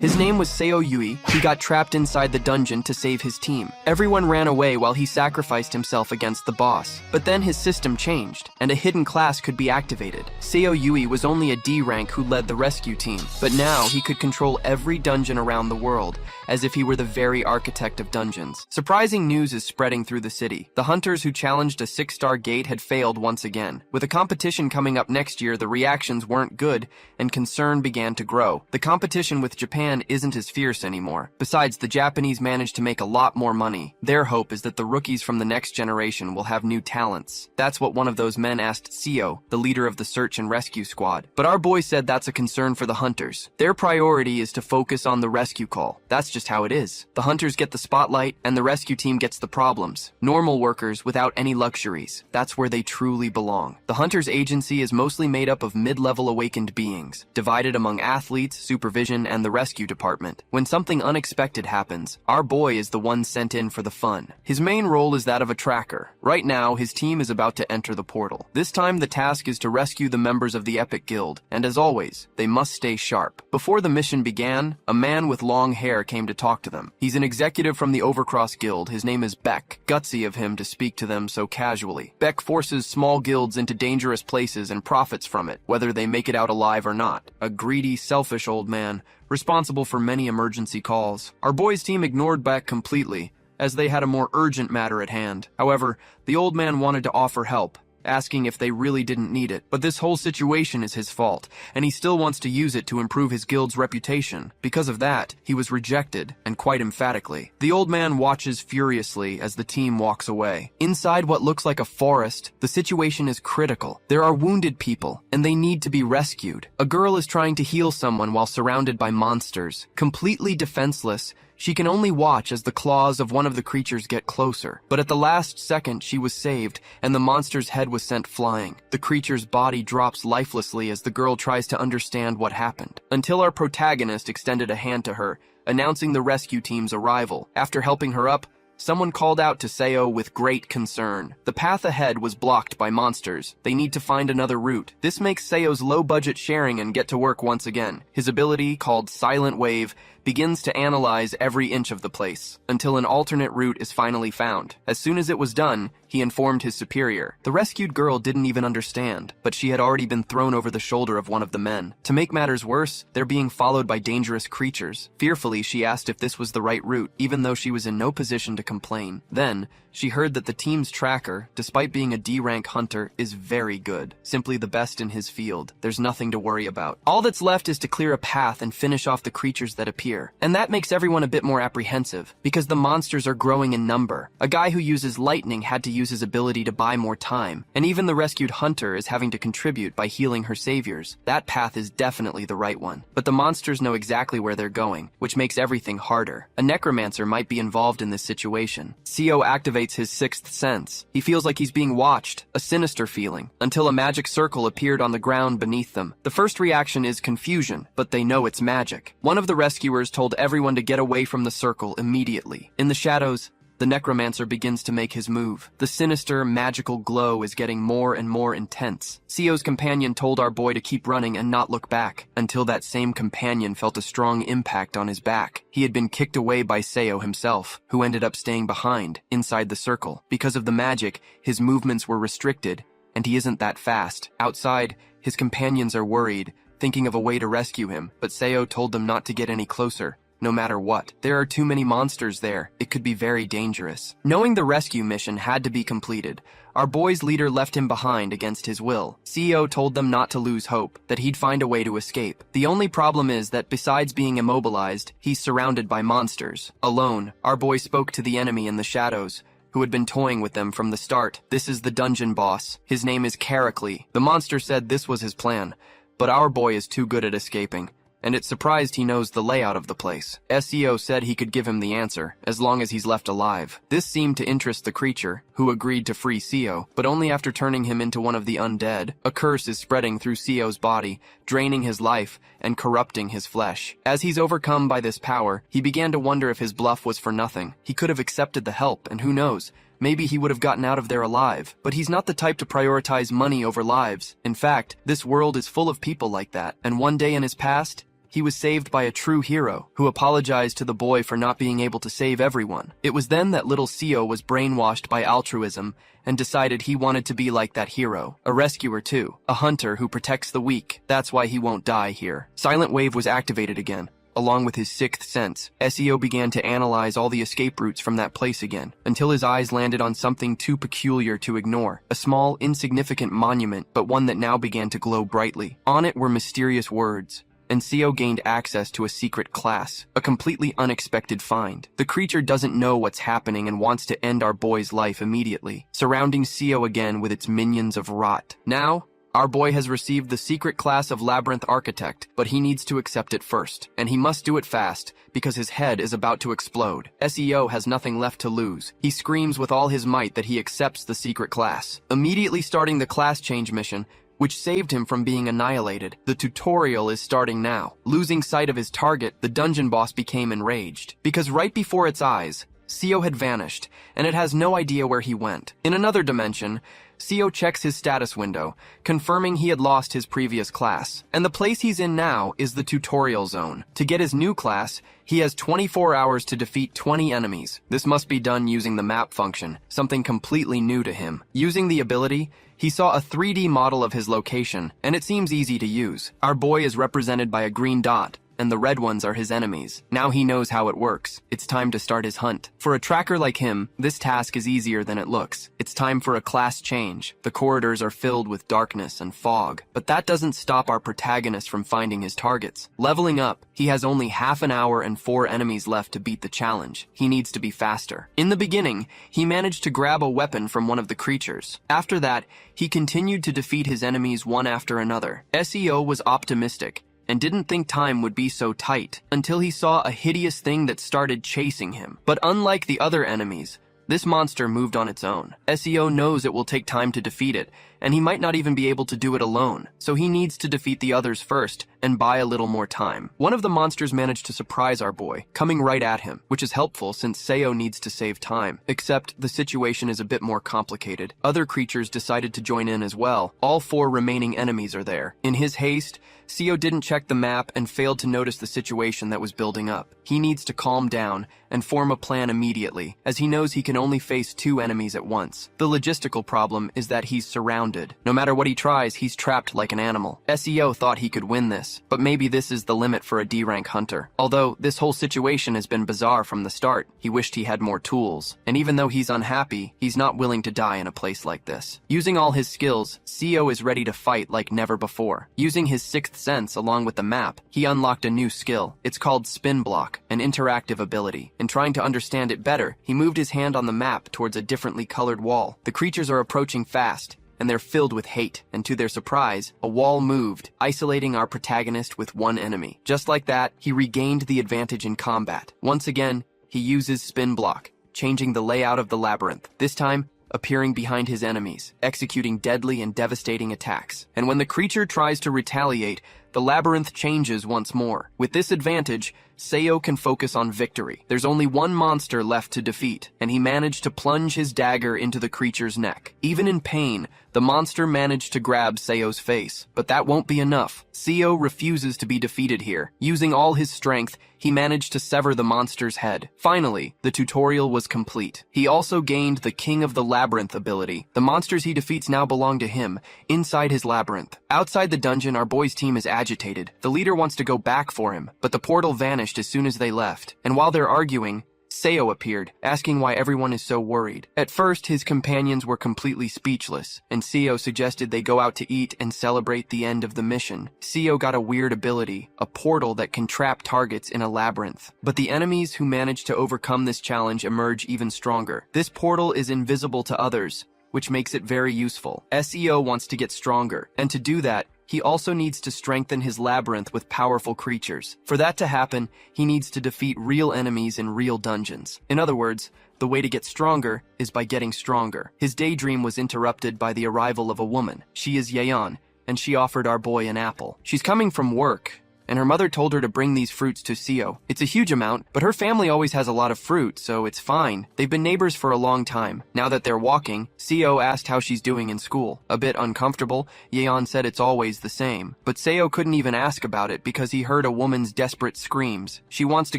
His name was Seo Yui. He got trapped inside the dungeon to save his team. Everyone ran away while he sacrificed himself against the boss. But then his system changed, and a hidden class could be activated. Seo Yui was only a D rank who led the rescue team, but now he could control every dungeon around the world, as if he were the very architect of dungeons. Surprising news is spreading through the city. The hunters who challenged a 6-star gate had failed once again. With a competition coming up next year, the reactions weren't good, and concern began to grow. The competition with Japan isn't as fierce anymore. Besides, the Japanese managed to make a lot more money. Their hope is that the rookies from the next generation will have new talents. That's what one of those men asked Seo, the leader of the search and rescue squad. But our boy said that's a concern for the hunters. Their priority is to focus on the rescue call. That's just how it is. The hunters get the spotlight, and the rescue team gets the problems. Normal workers without any luxuries. That's where they truly belong. The hunters agency is mostly made up of mid-level awakened beings, divided among athletes, supervision, and the rescue department. When something unexpected happens, our boy is the one sent in for the fun. His main role is that of a tracker. Right now, his team is about to enter the portal. This time, the task is to rescue the members of the Epic Guild, and as always, they must stay sharp. Before the mission began, a man with long hair came to talk to them. He's an executive from the Overcross Guild. His name is Beck. Gutsy of him to speak to them so casually. Beck forces small guilds into dangerous places and profits from it, whether they make it out alive or not. A greedy, selfish old man, responsible for many emergency calls. Our boys' team ignored Beck completely, as they had a more urgent matter at hand. However, the old man wanted to offer help, asking if they really didn't need it. But this whole situation is his fault, and he still wants to use it to improve his guild's reputation. Because of that, he was rejected, and quite emphatically. The old man watches furiously as the team walks away. Inside what looks like a forest, the situation is critical. There are wounded people, and they need to be rescued. A girl is trying to heal someone while surrounded by monsters. Completely defenseless, she can only watch as the claws of one of the creatures get closer. But at the last second, she was saved, and the monster's head was sent flying. The creature's body drops lifelessly as the girl tries to understand what happened, until our protagonist extended a hand to her, announcing the rescue team's arrival. After helping her up, someone called out to Seo with great concern. The path ahead was blocked by monsters. They need to find another route. This makes Seo's low-budget sharing and get to work once again. His ability, called Silent Wave, begins to analyze every inch of the place, until an alternate route is finally found. As soon as it was done, he informed his superior. The rescued girl didn't even understand, but she had already been thrown over the shoulder of one of the men. To make matters worse, they're being followed by dangerous creatures. Fearfully, she asked if this was the right route, even though she was in no position to complain. Then, she heard that the team's tracker, despite being a D-rank hunter, is very good. Simply the best in his field. There's nothing to worry about. All that's left is to clear a path and finish off the creatures that appear. And that makes everyone a bit more apprehensive, because the monsters are growing in number. A guy who uses lightning had to use his ability to buy more time, and even the rescued hunter is having to contribute by healing her saviors. That path is definitely the right one. But the monsters know exactly where they're going, which makes everything harder. A necromancer might be involved in this situation. Seo activates his sixth sense. He feels like he's being watched, a sinister feeling, until a magic circle appeared on the ground beneath them. The first reaction is confusion, but they know it's magic. One of the rescuers told everyone to get away from the circle immediately. In the shadows, the necromancer begins to make his move. The sinister, magical glow is getting more and more intense. Seo's companion told our boy to keep running and not look back, until that same companion felt a strong impact on his back. He had been kicked away by Seo himself, who ended up staying behind, inside the circle. Because of the magic, his movements were restricted, and he isn't that fast. Outside, his companions are worried, thinking of a way to rescue him, but Seo told them not to get any closer. No matter what. There are too many monsters there. It could be very dangerous. Knowing the rescue mission had to be completed, our boy's leader left him behind against his will. CEO told them not to lose hope, that he'd find a way to escape. The only problem is that besides being immobilized, he's surrounded by monsters. Alone, our boy spoke to the enemy in the shadows, who had been toying with them from the start. This is the dungeon boss. His name is Karaclee. The monster said this was his plan, but our boy is too good at escaping, and it's surprised he knows the layout of the place. SEO said he could give him the answer, as long as he's left alive. This seemed to interest the creature, who agreed to free CEO, but only after turning him into one of the undead. A curse is spreading through CEO's body, draining his life and corrupting his flesh. As he's overcome by this power, he began to wonder if his bluff was for nothing. He could have accepted the help, and who knows, maybe he would have gotten out of there alive. But he's not the type to prioritize money over lives. In fact, this world is full of people like that, and one day in his past, he was saved by a true hero, who apologized to the boy for not being able to save everyone. It was then that little Seo was brainwashed by altruism and decided he wanted to be like that hero. A rescuer too, a hunter who protects the weak. That's why he won't die here. Silent Wave was activated again. Along with his sixth sense, Seo began to analyze all the escape routes from that place again, until his eyes landed on something too peculiar to ignore. A small, insignificant monument, but one that now began to glow brightly. On it were mysterious words, and Seo gained access to a secret class, a completely unexpected find. The creature doesn't know what's happening and wants to end our boy's life immediately, surrounding Seo again with its minions of rot. Now, our boy has received the secret class of Labyrinth Architect, but he needs to accept it first. And he must do it fast, because his head is about to explode. Seo has nothing left to lose. He screams with all his might that he accepts the secret class, immediately starting the class change mission, which saved him from being annihilated. The tutorial is starting now. Losing sight of his target, the dungeon boss became enraged, because right before its eyes, Seo had vanished, and it has no idea where he went. In another dimension, Seo checks his status window, confirming he had lost his previous class. And the place he's in now is the tutorial zone. To get his new class, he has 24 hours to defeat 20 enemies. This must be done using the map function, something completely new to him. Using the ability, he saw a 3D model of his location, and it seems easy to use. Our boy is represented by a green dot, and the red ones are his enemies. Now he knows how it works. It's time to start his hunt. For a tracker like him, this task is easier than it looks. It's time for a class change. The corridors are filled with darkness and fog, but that doesn't stop our protagonist from finding his targets. Leveling up, he has only half an hour and 4 enemies left to beat the challenge. He needs to be faster. In the beginning, he managed to grab a weapon from one of the creatures. After that, he continued to defeat his enemies one after another. Seo was optimistic and didn't think time would be so tight, until he saw a hideous thing that started chasing him. But unlike the other enemies, this monster moved on its own. Seo knows it will take time to defeat it, and he might not even be able to do it alone, so he needs to defeat the others first and buy a little more time. One of the monsters managed to surprise our boy, coming right at him, which is helpful since Seo needs to save time. Except the situation is a bit more complicated. Other creatures decided to join in as well. All 4 remaining enemies are there. In his haste, Seo didn't check the map and failed to notice the situation that was building up. He needs to calm down and form a plan immediately, as he knows he can only face 2 enemies at once. The logistical problem is that he's surrounded. No matter what he tries, he's trapped like an animal. Seo thought he could win this, but maybe this is the limit for a D-rank hunter. Although this whole situation has been bizarre from the start, he wished he had more tools. And even though he's unhappy, he's not willing to die in a place like this. Using all his skills, Seo is ready to fight like never before. Using his 6th sense along with the map, he unlocked a new skill. It's called Spin Block, an interactive ability. In trying to understand it better, he moved his hand on the map towards a differently colored wall. The creatures are approaching fast, and they're filled with hate, and to their surprise, a wall moved, isolating our protagonist with 1 enemy. Just like that, he regained the advantage in combat. Once again, he uses Spin Block, changing the layout of the labyrinth, this time appearing behind his enemies, executing deadly and devastating attacks. And when the creature tries to retaliate, the labyrinth changes once more. With this advantage, Seo can focus on victory. There's only 1 monster left to defeat, and he managed to plunge his dagger into the creature's neck. Even in pain, the monster managed to grab Seo's face, but that won't be enough. Seo refuses to be defeated here. Using all his strength, he managed to sever the monster's head. Finally, the tutorial was complete. He also gained the King of the Labyrinth ability. The monsters he defeats now belong to him, inside his labyrinth. Outside the dungeon, our boy's team is agitated. The leader wants to go back for him, but the portal vanished as soon as they left. And while they're arguing, Seo appeared, asking why everyone is so worried. At first, his companions were completely speechless, and Seo suggested they go out to eat and celebrate the end of the mission. Seo got a weird ability, a portal that can trap targets in a labyrinth. But the enemies who manage to overcome this challenge emerge even stronger. This portal is invisible to others, which makes it very useful. Seo wants to get stronger, and to do that, he also needs to strengthen his labyrinth with powerful creatures. For that to happen, he needs to defeat real enemies in real dungeons. In other words, the way to get stronger is by getting stronger. His daydream was interrupted by the arrival of a woman. She is Yeon, and she offered our boy an apple. She's coming from work, and her mother told her to bring these fruits to Seo. It's a huge amount, but her family always has a lot of fruit, so it's fine. They've been neighbors for a long time. Now that they're walking, Seo asked how she's doing in school. A bit uncomfortable, Yeon said it's always the same. But Seo couldn't even ask about it because he heard a woman's desperate screams. She wants to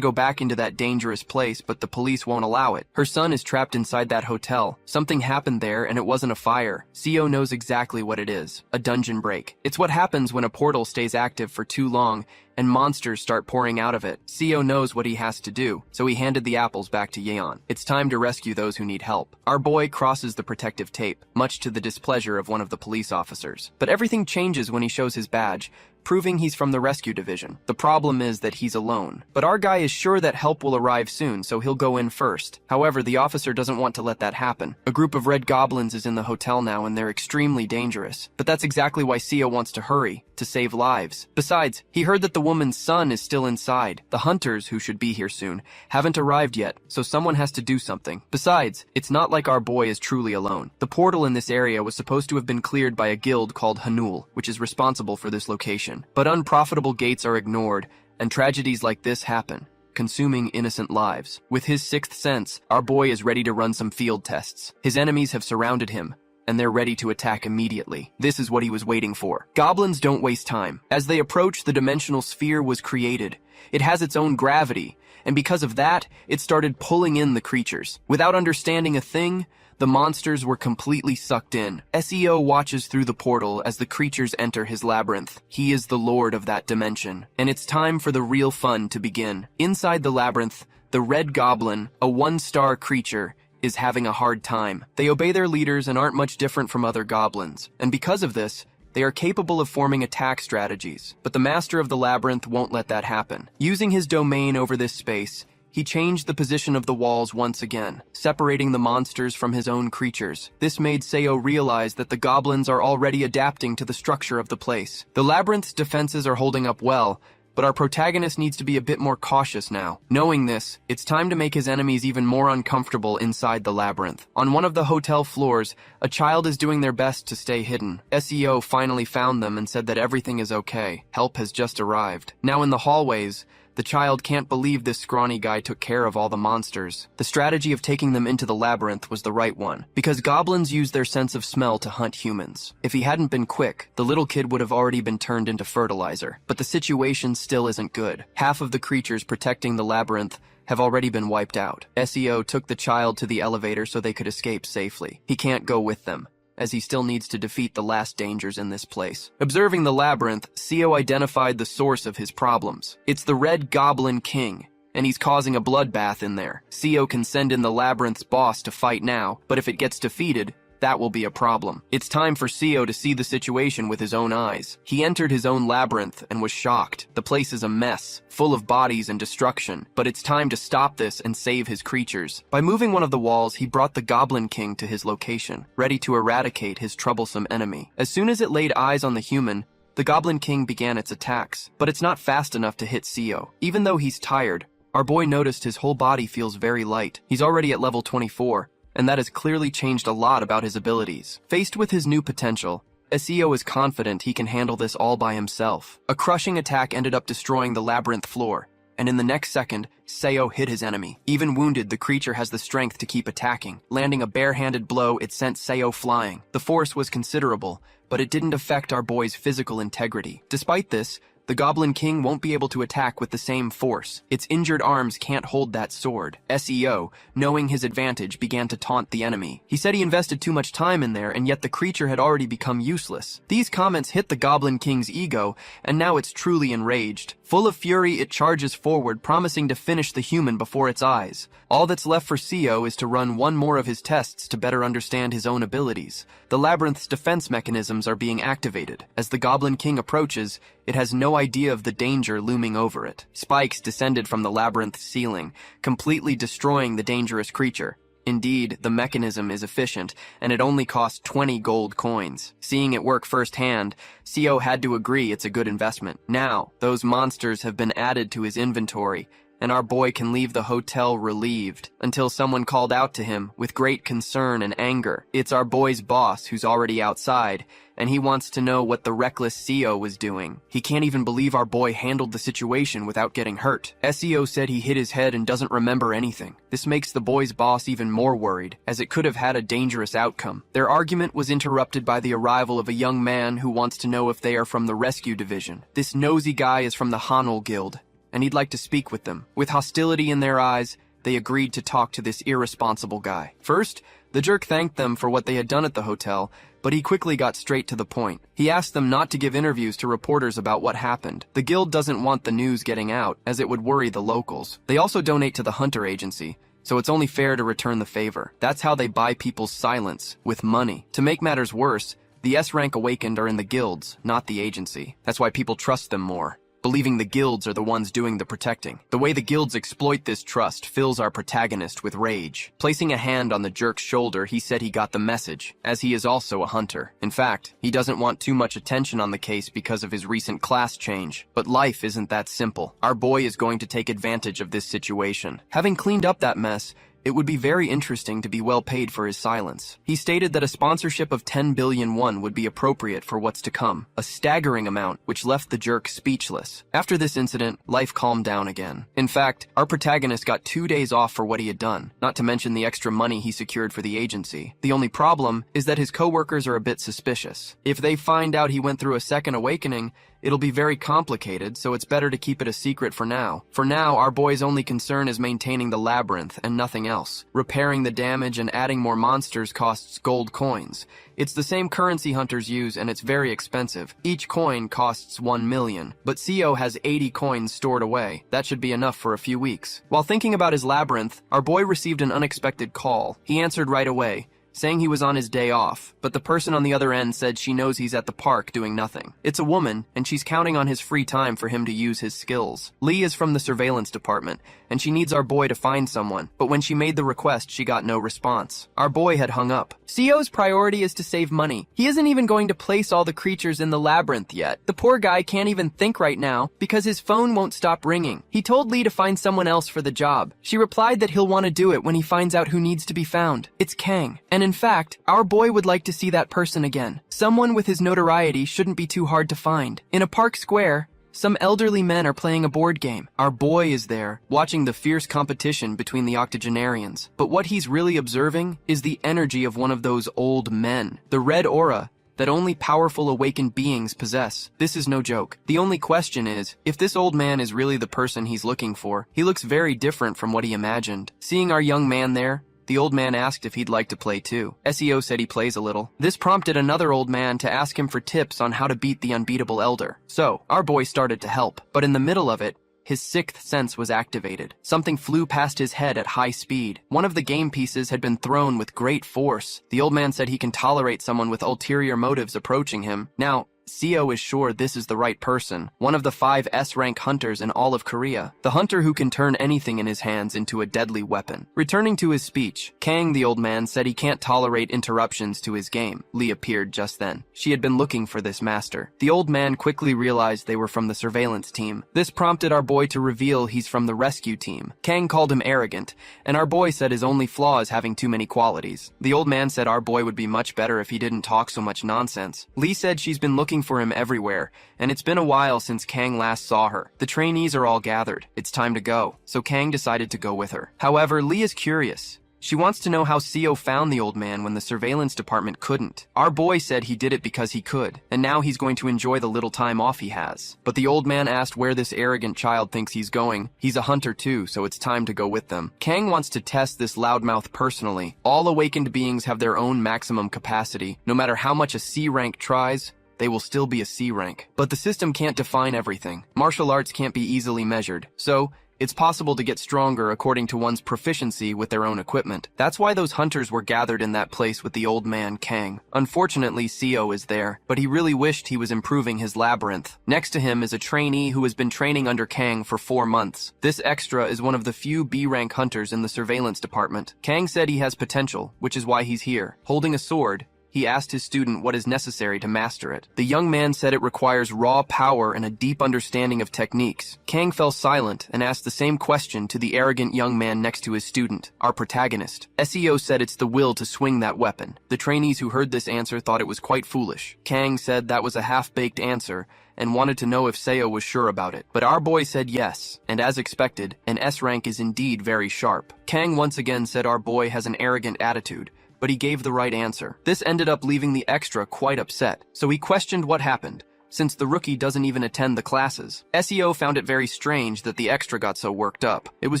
go back into that dangerous place, but the police won't allow it. Her son is trapped inside that hotel. Something happened there, and it wasn't a fire. Seo knows exactly what it is. A dungeon break. It's what happens when a portal stays active for too long and monsters start pouring out of it. Seo knows what he has to do, so he handed the apples back to Yeon. It's time to rescue those who need help. Our boy crosses the protective tape, much to the displeasure of one of the police officers. But everything changes when he shows his badge, proving he's from the rescue division. The problem is that he's alone. But our guy is sure that help will arrive soon, so he'll go in first. However, the officer doesn't want to let that happen. A group of red goblins is in the hotel now, and they're extremely dangerous. But that's exactly why Seo wants to hurry, to save lives. Besides, he heard that the woman's son is still inside. The hunters, who should be here soon, haven't arrived yet, so someone has to do something. Besides, it's not like our boy is truly alone. The portal in this area was supposed to have been cleared by a guild called Hanul, which is responsible for this location. But unprofitable gates are ignored, and tragedies like this happen, consuming innocent lives. With his sixth sense, our boy is ready to run some field tests. His enemies have surrounded him, and they're ready to attack immediately. This is what he was waiting for. Goblins don't waste time. As they approach, the dimensional sphere was created. It has its own gravity, and because of that, it started pulling in the creatures. Without understanding a thing, the monsters were completely sucked in. Seo watches through the portal as the creatures enter his labyrinth. He is the lord of that dimension, and it's time for the real fun to begin. Inside the labyrinth, the red goblin, a one-star creature, is having a hard time. They obey their leaders and aren't much different from other goblins, and because of this, they are capable of forming attack strategies. But the master of the labyrinth won't let that happen. Using his domain over this space, he changed the position of the walls once again, separating the monsters from his own creatures. This made Seo realize that the goblins are already adapting to the structure of the place. The labyrinth's defenses are holding up well, but our protagonist needs to be a bit more cautious now. Knowing this, it's time to make his enemies even more uncomfortable inside the labyrinth. On one of the hotel floors, a child is doing their best to stay hidden. Seo finally found them and said that everything is okay. Help has just arrived. Now in the hallways, the child can't believe this scrawny guy took care of all the monsters. The strategy of taking them into the labyrinth was the right one, because goblins use their sense of smell to hunt humans. If he hadn't been quick, the little kid would have already been turned into fertilizer. But the situation still isn't good. Half of the creatures protecting the labyrinth have already been wiped out. Seo took the child to the elevator so they could escape safely. He can't go with them, as he still needs to defeat the last dangers in this place. Observing the labyrinth, Seo identified the source of his problems. It's the Red Goblin King, and he's causing a bloodbath in there. Seo can send in the labyrinth's boss to fight now, but if it gets defeated, that will be a problem. It's time for Seo to see the situation with his own eyes. He entered his own labyrinth and was shocked. The place is a mess, full of bodies and destruction, but it's time to stop this and save his creatures. By moving one of the walls, he brought the Goblin King to his location, ready to eradicate his troublesome enemy. As soon as it laid eyes on the human, the Goblin King began its attacks, but it's not fast enough to hit Seo. Even though he's tired, our boy noticed his whole body feels very light. He's already at level 24, and that has clearly changed a lot about his abilities. Faced with his new potential, Seo is confident he can handle this all by himself. A crushing attack ended up destroying the labyrinth floor, and in the next second, Seo hit his enemy. Even wounded, the creature has the strength to keep attacking. Landing a bare-handed blow, it sent Seo flying. The force was considerable, but it didn't affect our boy's physical integrity. Despite this, the Goblin King won't be able to attack with the same force. Its injured arms can't hold that sword. Seo, knowing his advantage, began to taunt the enemy. He said he invested too much time in there, and yet the creature had already become useless. These comments hit the Goblin King's ego, and now it's truly enraged. Full of fury, it charges forward, promising to finish the human before its eyes. All that's left for Seo is to run one more of his tests to better understand his own abilities. The labyrinth's defense mechanisms are being activated. As the Goblin King approaches, it has no idea of the danger looming over it. Spikes descended from the labyrinth's ceiling, completely destroying the dangerous creature. Indeed, the mechanism is efficient, and it only cost 20 gold coins. Seeing it work firsthand, Seo had to agree it's a good investment. Now, those monsters have been added to his inventory, and our boy can leave the hotel relieved, until someone called out to him with great concern and anger. It's our boy's boss who's already outside, and he wants to know what the reckless CEO was doing. He can't even believe our boy handled the situation without getting hurt. SEO said he hit his head and doesn't remember anything. This makes the boy's boss even more worried, as it could have had a dangerous outcome. Their argument was interrupted by the arrival of a young man who wants to know if they are from the rescue division. This nosy guy is from the Hanul Guild, and he'd like to speak with them. With hostility in their eyes, they agreed to talk to this irresponsible guy. First, the jerk thanked them for what they had done at the hotel, but he quickly got straight to the point. He asked them not to give interviews to reporters about what happened. The guild doesn't want the news getting out, as it would worry the locals. They also donate to the Hunter Agency, so it's only fair to return the favor. That's how they buy people's silence, with money. To make matters worse, the S-rank Awakened are in the guilds, not the agency. That's why people trust them more, believing the guilds are the ones doing the protecting. The way the guilds exploit this trust fills our protagonist with rage. Placing a hand on the jerk's shoulder, he said he got the message, as he is also a hunter. In fact, he doesn't want too much attention on the case because of his recent class change. But life isn't that simple. Our boy is going to take advantage of this situation. Having cleaned up that mess, it would be very interesting to be well paid for his silence. He stated that a sponsorship of 10 billion won would be appropriate for what's to come, a staggering amount which left the jerk speechless. After this incident, life calmed down again. In fact, our protagonist got 2 days off for what he had done, not to mention the extra money he secured for the agency. The only problem is that his coworkers are a bit suspicious. If they find out he went through a second awakening, it'll be very complicated, so it's better to keep it a secret for now. For now, our boy's only concern is maintaining the labyrinth and nothing else. Repairing the damage and adding more monsters costs gold coins. It's the same currency hunters use, and it's very expensive. Each coin costs 1 million, but CEO has 80 coins stored away. That should be enough for a few weeks. While thinking about his labyrinth, our boy received an unexpected call. He answered right away, saying he was on his day off, but the person on the other end said she knows he's at the park doing nothing. It's a woman, and she's counting on his free time for him to use his skills. Lee is from the surveillance department, and she needs our boy to find someone, but when she made the request, she got no response. Our boy had hung up. CEO's priority is to save money. He isn't even going to place all the creatures in the labyrinth yet. The poor guy can't even think right now because his phone won't stop ringing. He told Lee to find someone else for the job. She replied that he'll want to do it when he finds out who needs to be found. It's Kang. And in fact, our boy would like to see that person again. Someone with his notoriety shouldn't be too hard to find. In a park square, some elderly men are playing a board game. Our boy is there, watching the fierce competition between the octogenarians. But what he's really observing is the energy of one of those old men. The red aura that only powerful awakened beings possess. This is no joke. The only question is, if this old man is really the person he's looking for. He looks very different from what he imagined. Seeing our young man there, the old man asked if he'd like to play too. SEO said he plays a little. This prompted another old man to ask him for tips on how to beat the unbeatable elder. So, our boy started to help. But in the middle of it, his sixth sense was activated. Something flew past his head at high speed. One of the game pieces had been thrown with great force. The old man said he can tolerate someone with ulterior motives approaching him. Now, CEO is sure this is the right person, one of the 5 S-rank hunters in all of Korea, the hunter who can turn anything in his hands into a deadly weapon. Returning to his speech, Kang, the old man, said he can't tolerate interruptions to his game. Lee appeared just then. She had been looking for this master. The old man quickly realized they were from the surveillance team. This prompted our boy to reveal he's from the rescue team. Kang called him arrogant, and our boy said his only flaw is having too many qualities. The old man said our boy would be much better if he didn't talk so much nonsense. Lee said she's been looking for him everywhere, and it's been a while since Kang last saw her. The trainees are all gathered. It's time to go. So Kang decided to go with her. However, Lee is curious. She wants to know how CEO found the old man when the surveillance department couldn't. Our boy said he did it because he could, and now he's going to enjoy the little time off he has. But the old man asked where this arrogant child thinks he's going. He's a hunter too, so it's time to go with them. Kang wants to test this loudmouth personally. All awakened beings have their own maximum capacity. No matter how much a C rank tries, they will still be a C rank. But the system can't define everything. Martial arts can't be easily measured. So, it's possible to get stronger according to one's proficiency with their own equipment. That's why those hunters were gathered in that place with the old man, Kang. Unfortunately, CEO is there, but he really wished he was improving his labyrinth. Next to him is a trainee who has been training under Kang for 4 months. This extra is one of the few B-rank hunters in the surveillance department. Kang said he has potential, which is why he's here. Holding a sword, he asked his student what is necessary to master it. The young man said it requires raw power and a deep understanding of techniques. Kang fell silent and asked the same question to the arrogant young man next to his student, our protagonist. SEO said it's the will to swing that weapon. The trainees who heard this answer thought it was quite foolish. Kang said that was a half-baked answer and wanted to know if Seo was sure about it. But our boy said yes, and as expected, an S rank is indeed very sharp. Kang once again said our boy has an arrogant attitude, but he gave the right answer. This ended up leaving the extra quite upset, so he questioned what happened, since the rookie doesn't even attend the classes. SEO found it very strange that the extra got so worked up. It was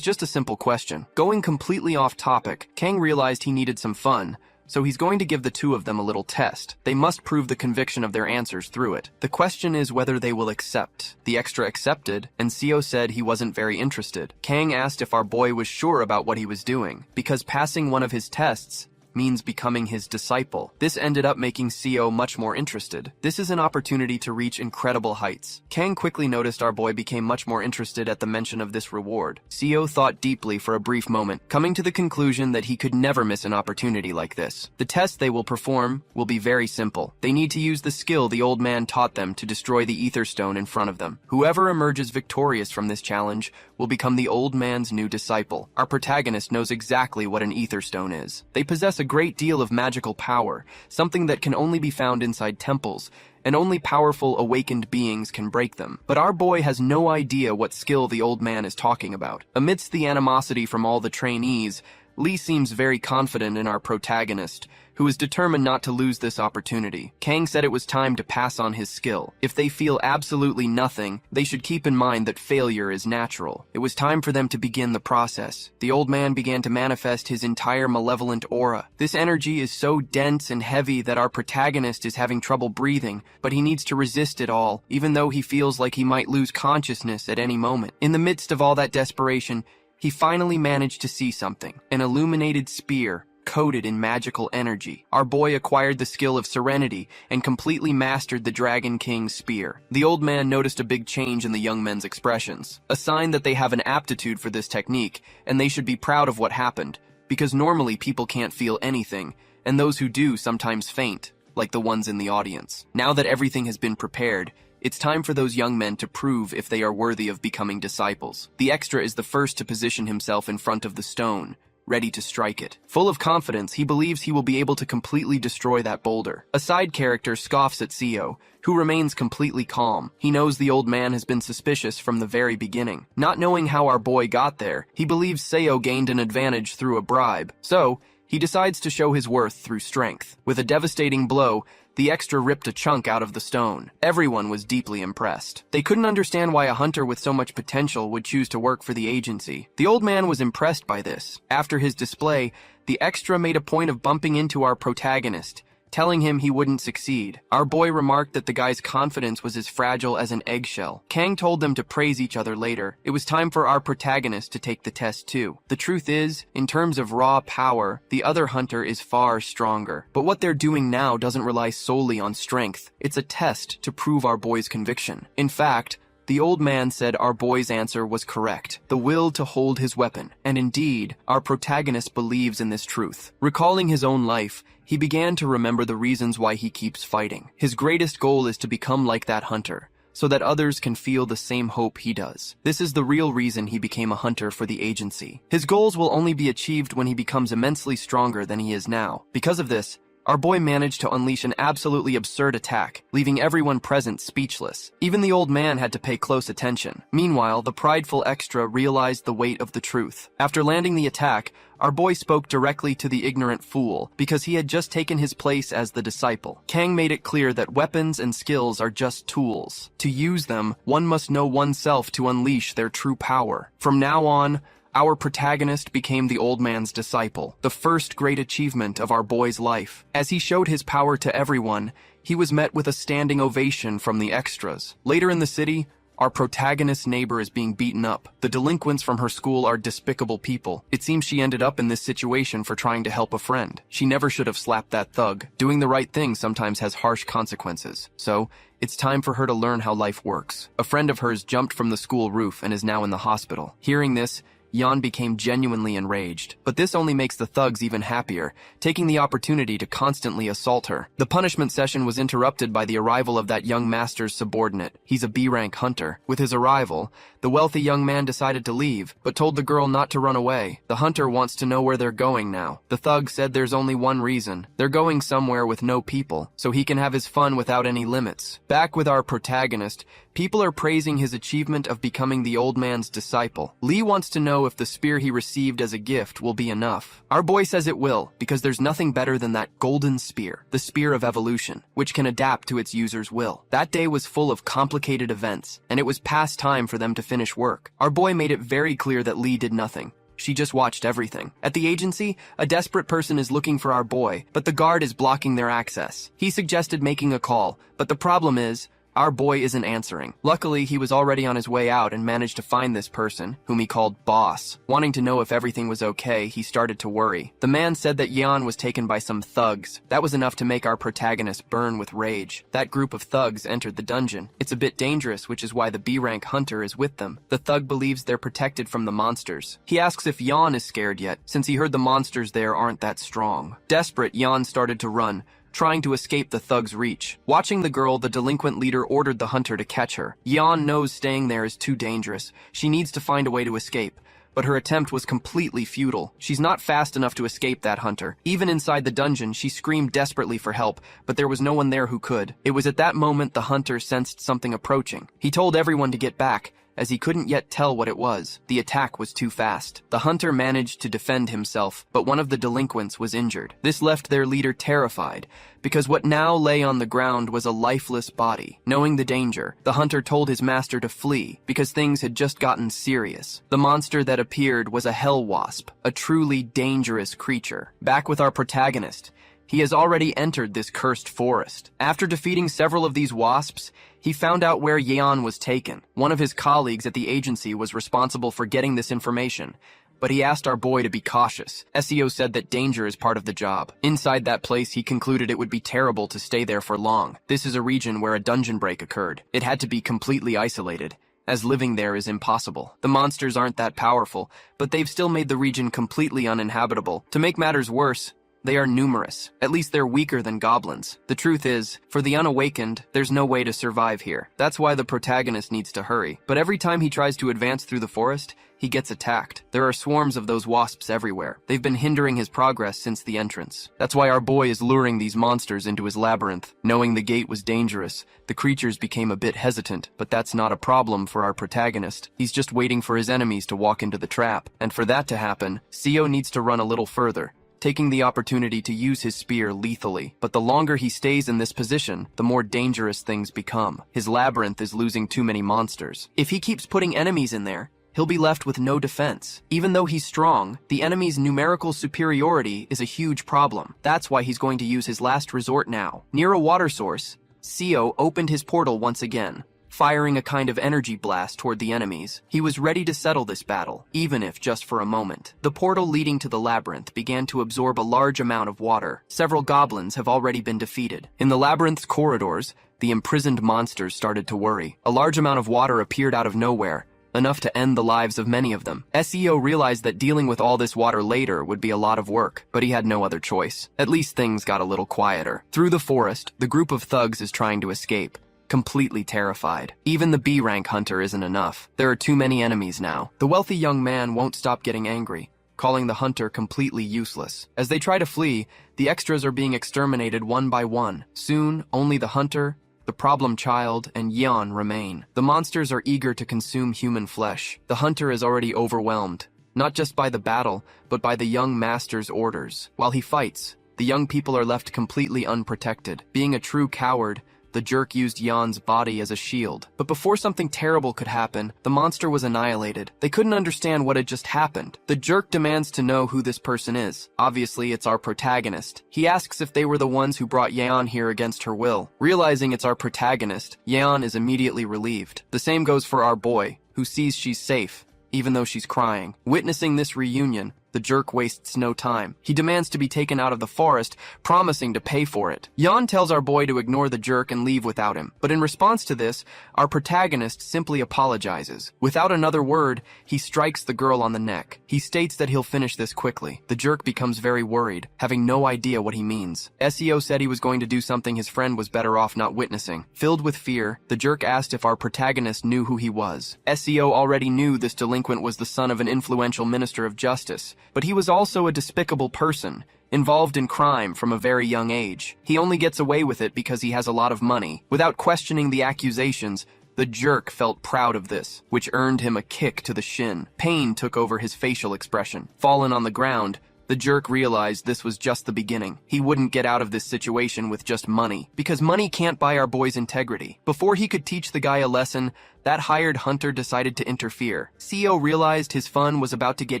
just a simple question. Going completely off topic, Kang realized he needed some fun, so he's going to give the two of them a little test. They must prove the conviction of their answers through it. The question is whether they will accept. The extra accepted, and Seo said he wasn't very interested. Kang asked if our boy was sure about what he was doing, because passing one of his tests means becoming his disciple. This ended up making Seo much more interested. This is an opportunity to reach incredible heights. Kang quickly noticed our boy became much more interested at the mention of this reward. Seo thought deeply for a brief moment, coming to the conclusion that he could never miss an opportunity like this. The test they will perform will be very simple. They need to use the skill the old man taught them to destroy the ether stone in front of them. Whoever emerges victorious from this challenge will become the old man's new disciple. Our protagonist knows exactly what an ether stone is. They possess a great deal of magical power, something that can only be found inside temples, and only powerful awakened beings can break them. But our boy has no idea what skill the old man is talking about. Amidst the animosity from all the trainees, Lee seems very confident in our protagonist, who is determined not to lose this opportunity. Kang said it was time to pass on his skill. If they feel absolutely nothing, they should keep in mind that failure is natural. It was time for them to begin the process. The old man began to manifest his entire malevolent aura. This energy is so dense and heavy that our protagonist is having trouble breathing, but he needs to resist it all, even though he feels like he might lose consciousness at any moment. In the midst of all that desperation, he finally managed to see something. An illuminated spear, coated in magical energy. Our boy acquired the skill of serenity and completely mastered the Dragon King's spear. The old man noticed a big change in the young men's expressions, a sign that they have an aptitude for this technique, and they should be proud of what happened, because normally people can't feel anything, and those who do sometimes faint, like the ones in the audience. Now that everything has been prepared, it's time for those young men to prove if they are worthy of becoming disciples. The extra is the first to position himself in front of the stone, ready to strike it. Full of confidence, he believes he will be able to completely destroy that boulder. A side character scoffs at Seo, who remains completely calm. He knows the old man has been suspicious from the very beginning. Not knowing how our boy got there, he believes Seo gained an advantage through a bribe. So, he decides to show his worth through strength. With a devastating blow, the extra ripped a chunk out of the stone. Everyone was deeply impressed. They couldn't understand why a hunter with so much potential would choose to work for the agency. The old man was impressed by this. After his display, the extra made a point of bumping into our protagonist, telling him he wouldn't succeed. Our boy remarked that the guy's confidence was as fragile as an eggshell. Kang told them to praise each other later. It was time for our protagonist to take the test too. The truth is, in terms of raw power, the other hunter is far stronger. But what they're doing now doesn't rely solely on strength. It's a test to prove our boy's conviction. In fact, the old man said our boy's answer was correct, the will to hold his weapon. And indeed, our protagonist believes in this truth. Recalling his own life, he began to remember the reasons why he keeps fighting. His greatest goal is to become like that hunter, so that others can feel the same hope he does. This is the real reason he became a hunter for the agency. His goals will only be achieved when he becomes immensely stronger than he is now. Because of this, our boy managed to unleash an absolutely absurd attack, leaving everyone present speechless. Even the old man had to pay close attention. Meanwhile, the prideful extra realized the weight of the truth. After landing the attack, our boy spoke directly to the ignorant fool, because he had just taken his place as the disciple. Kang made it clear that weapons and skills are just tools. To use them, one must know oneself to unleash their true power. From now on, our protagonist became the old man's disciple, the first great achievement of our boy's life. As he showed his power to everyone, he was met with a standing ovation from the extras. Later in the city, our protagonist's neighbor is being beaten up. The delinquents from her school are despicable people. It seems she ended up in this situation for trying to help a friend. She never should have slapped that thug. Doing the right thing sometimes has harsh consequences. So, it's time for her to learn how life works. A friend of hers jumped from the school roof and is now in the hospital. Hearing this, Yan became genuinely enraged. But this only makes the thugs even happier, taking the opportunity to constantly assault her. The punishment session was interrupted by the arrival of that young master's subordinate. He's a B-rank hunter. With his arrival, the wealthy young man decided to leave, but told the girl not to run away. The hunter wants to know where they're going now. The thug said there's only one reason. They're going somewhere with no people, so he can have his fun without any limits. Back with our protagonist, people are praising his achievement of becoming the old man's disciple. Lee wants to know if the spear he received as a gift will be enough. Our boy says it will, because there's nothing better than that golden spear, the spear of evolution, which can adapt to its user's will. That day was full of complicated events, and it was past time for them to finish work. Our boy made it very clear that Lee did nothing. She just watched everything. At the agency, a desperate person is looking for our boy, but the guard is blocking their access. He suggested making a call, but the problem is, our boy isn't answering. Luckily, he was already on his way out and managed to find this person, whom he called Boss. Wanting to know if everything was okay, he started to worry. The man said that Yan was taken by some thugs. That was enough to make our protagonist burn with rage. That group of thugs entered the dungeon. It's a bit dangerous, which is why the B-rank hunter is with them. The thug believes they're protected from the monsters. He asks if Yan is scared yet, since he heard the monsters there aren't that strong. Desperate, Yan started to run, trying to escape the thug's reach. Watching the girl, the delinquent leader ordered the hunter to catch her. Yan knows staying there is too dangerous. She needs to find a way to escape. But her attempt was completely futile. She's not fast enough to escape that hunter. Even inside the dungeon, she screamed desperately for help, but there was no one there who could. It was at that moment the hunter sensed something approaching. He told everyone to get back, as he couldn't yet tell what it was. The attack was too fast. The hunter managed to defend himself, but one of the delinquents was injured. This left their leader terrified, because what now lay on the ground was a lifeless body. Knowing the danger, the hunter told his master to flee, because things had just gotten serious. The monster that appeared was a hell wasp, a truly dangerous creature. Back with our protagonist, he has already entered this cursed forest. After defeating several of these wasps, he found out where Yan was taken. One of his colleagues at the agency was responsible for getting this information, but he asked our boy to be cautious. SEO said that danger is part of the job. Inside that place, he concluded it would be terrible to stay there for long. This is a region where a dungeon break occurred. It had to be completely isolated, as living there is impossible. The monsters aren't that powerful, but they've still made the region completely uninhabitable. To make matters worse, they are numerous. At least they're weaker than goblins. The truth is, for the unawakened, there's no way to survive here. That's why the protagonist needs to hurry. But every time he tries to advance through the forest, he gets attacked. There are swarms of those wasps everywhere. They've been hindering his progress since the entrance. That's why our boy is luring these monsters into his labyrinth. Knowing the gate was dangerous, the creatures became a bit hesitant, but that's not a problem for our protagonist. He's just waiting for his enemies to walk into the trap. And for that to happen, Seo needs to run a little further, taking the opportunity to use his spear lethally. But the longer he stays in this position, the more dangerous things become. His labyrinth is losing too many monsters. If he keeps putting enemies in there, he'll be left with no defense. Even though he's strong, the enemy's numerical superiority is a huge problem. That's why he's going to use his last resort now. Near a water source, Seo opened his portal once again, firing a kind of energy blast toward the enemies. He was ready to settle this battle, even if just for a moment. The portal leading to the labyrinth began to absorb a large amount of water. Several goblins have already been defeated. In the labyrinth's corridors, the imprisoned monsters started to worry. A large amount of water appeared out of nowhere, enough to end the lives of many of them. SEO realized that dealing with all this water later would be a lot of work, but he had no other choice. At least things got a little quieter. Through the forest, the group of thugs is trying to escape, completely terrified. Even the B-rank hunter isn't enough. There are too many enemies now. The wealthy young man won't stop getting angry, calling the hunter completely useless. As they try to flee, the extras are being exterminated one by one. Soon, only the hunter, the problem child, and Yan remain. The monsters are eager to consume human flesh. The hunter is already overwhelmed, not just by the battle, but by the young master's orders. While he fights, the young people are left completely unprotected. Being a true coward, the jerk used Yan's body as a shield. But before something terrible could happen, the monster was annihilated. They couldn't understand what had just happened. The jerk demands to know who this person is. Obviously, it's our protagonist. He asks if they were the ones who brought Yan here against her will. Realizing it's our protagonist, Yan is immediately relieved. The same goes for our boy, who sees she's safe, even though she's crying. Witnessing this reunion, The jerk wastes no time. He demands to be taken out of the forest, promising to pay for it. Jan tells our boy to ignore the jerk and leave without him. But in response to this, our protagonist simply apologizes. Without another word, he strikes the girl on the neck. He states that he'll finish this quickly. The jerk becomes very worried, having no idea what he means. SEO said he was going to do something his friend was better off not witnessing. Filled with fear, the jerk asked if our protagonist knew who he was. SEO already knew this delinquent was the son of an influential minister of justice, but he was also a despicable person, involved in crime from a very young age. He only gets away with it because he has a lot of money. Without questioning the accusations, the jerk felt proud of this, which earned him a kick to the shin. Pain took over his facial expression. Fallen on the ground, the jerk realized this was just the beginning. He wouldn't get out of this situation with just money, because money can't buy our boy's integrity. Before he could teach the guy a lesson, that hired hunter decided to interfere. CEO realized his fun was about to get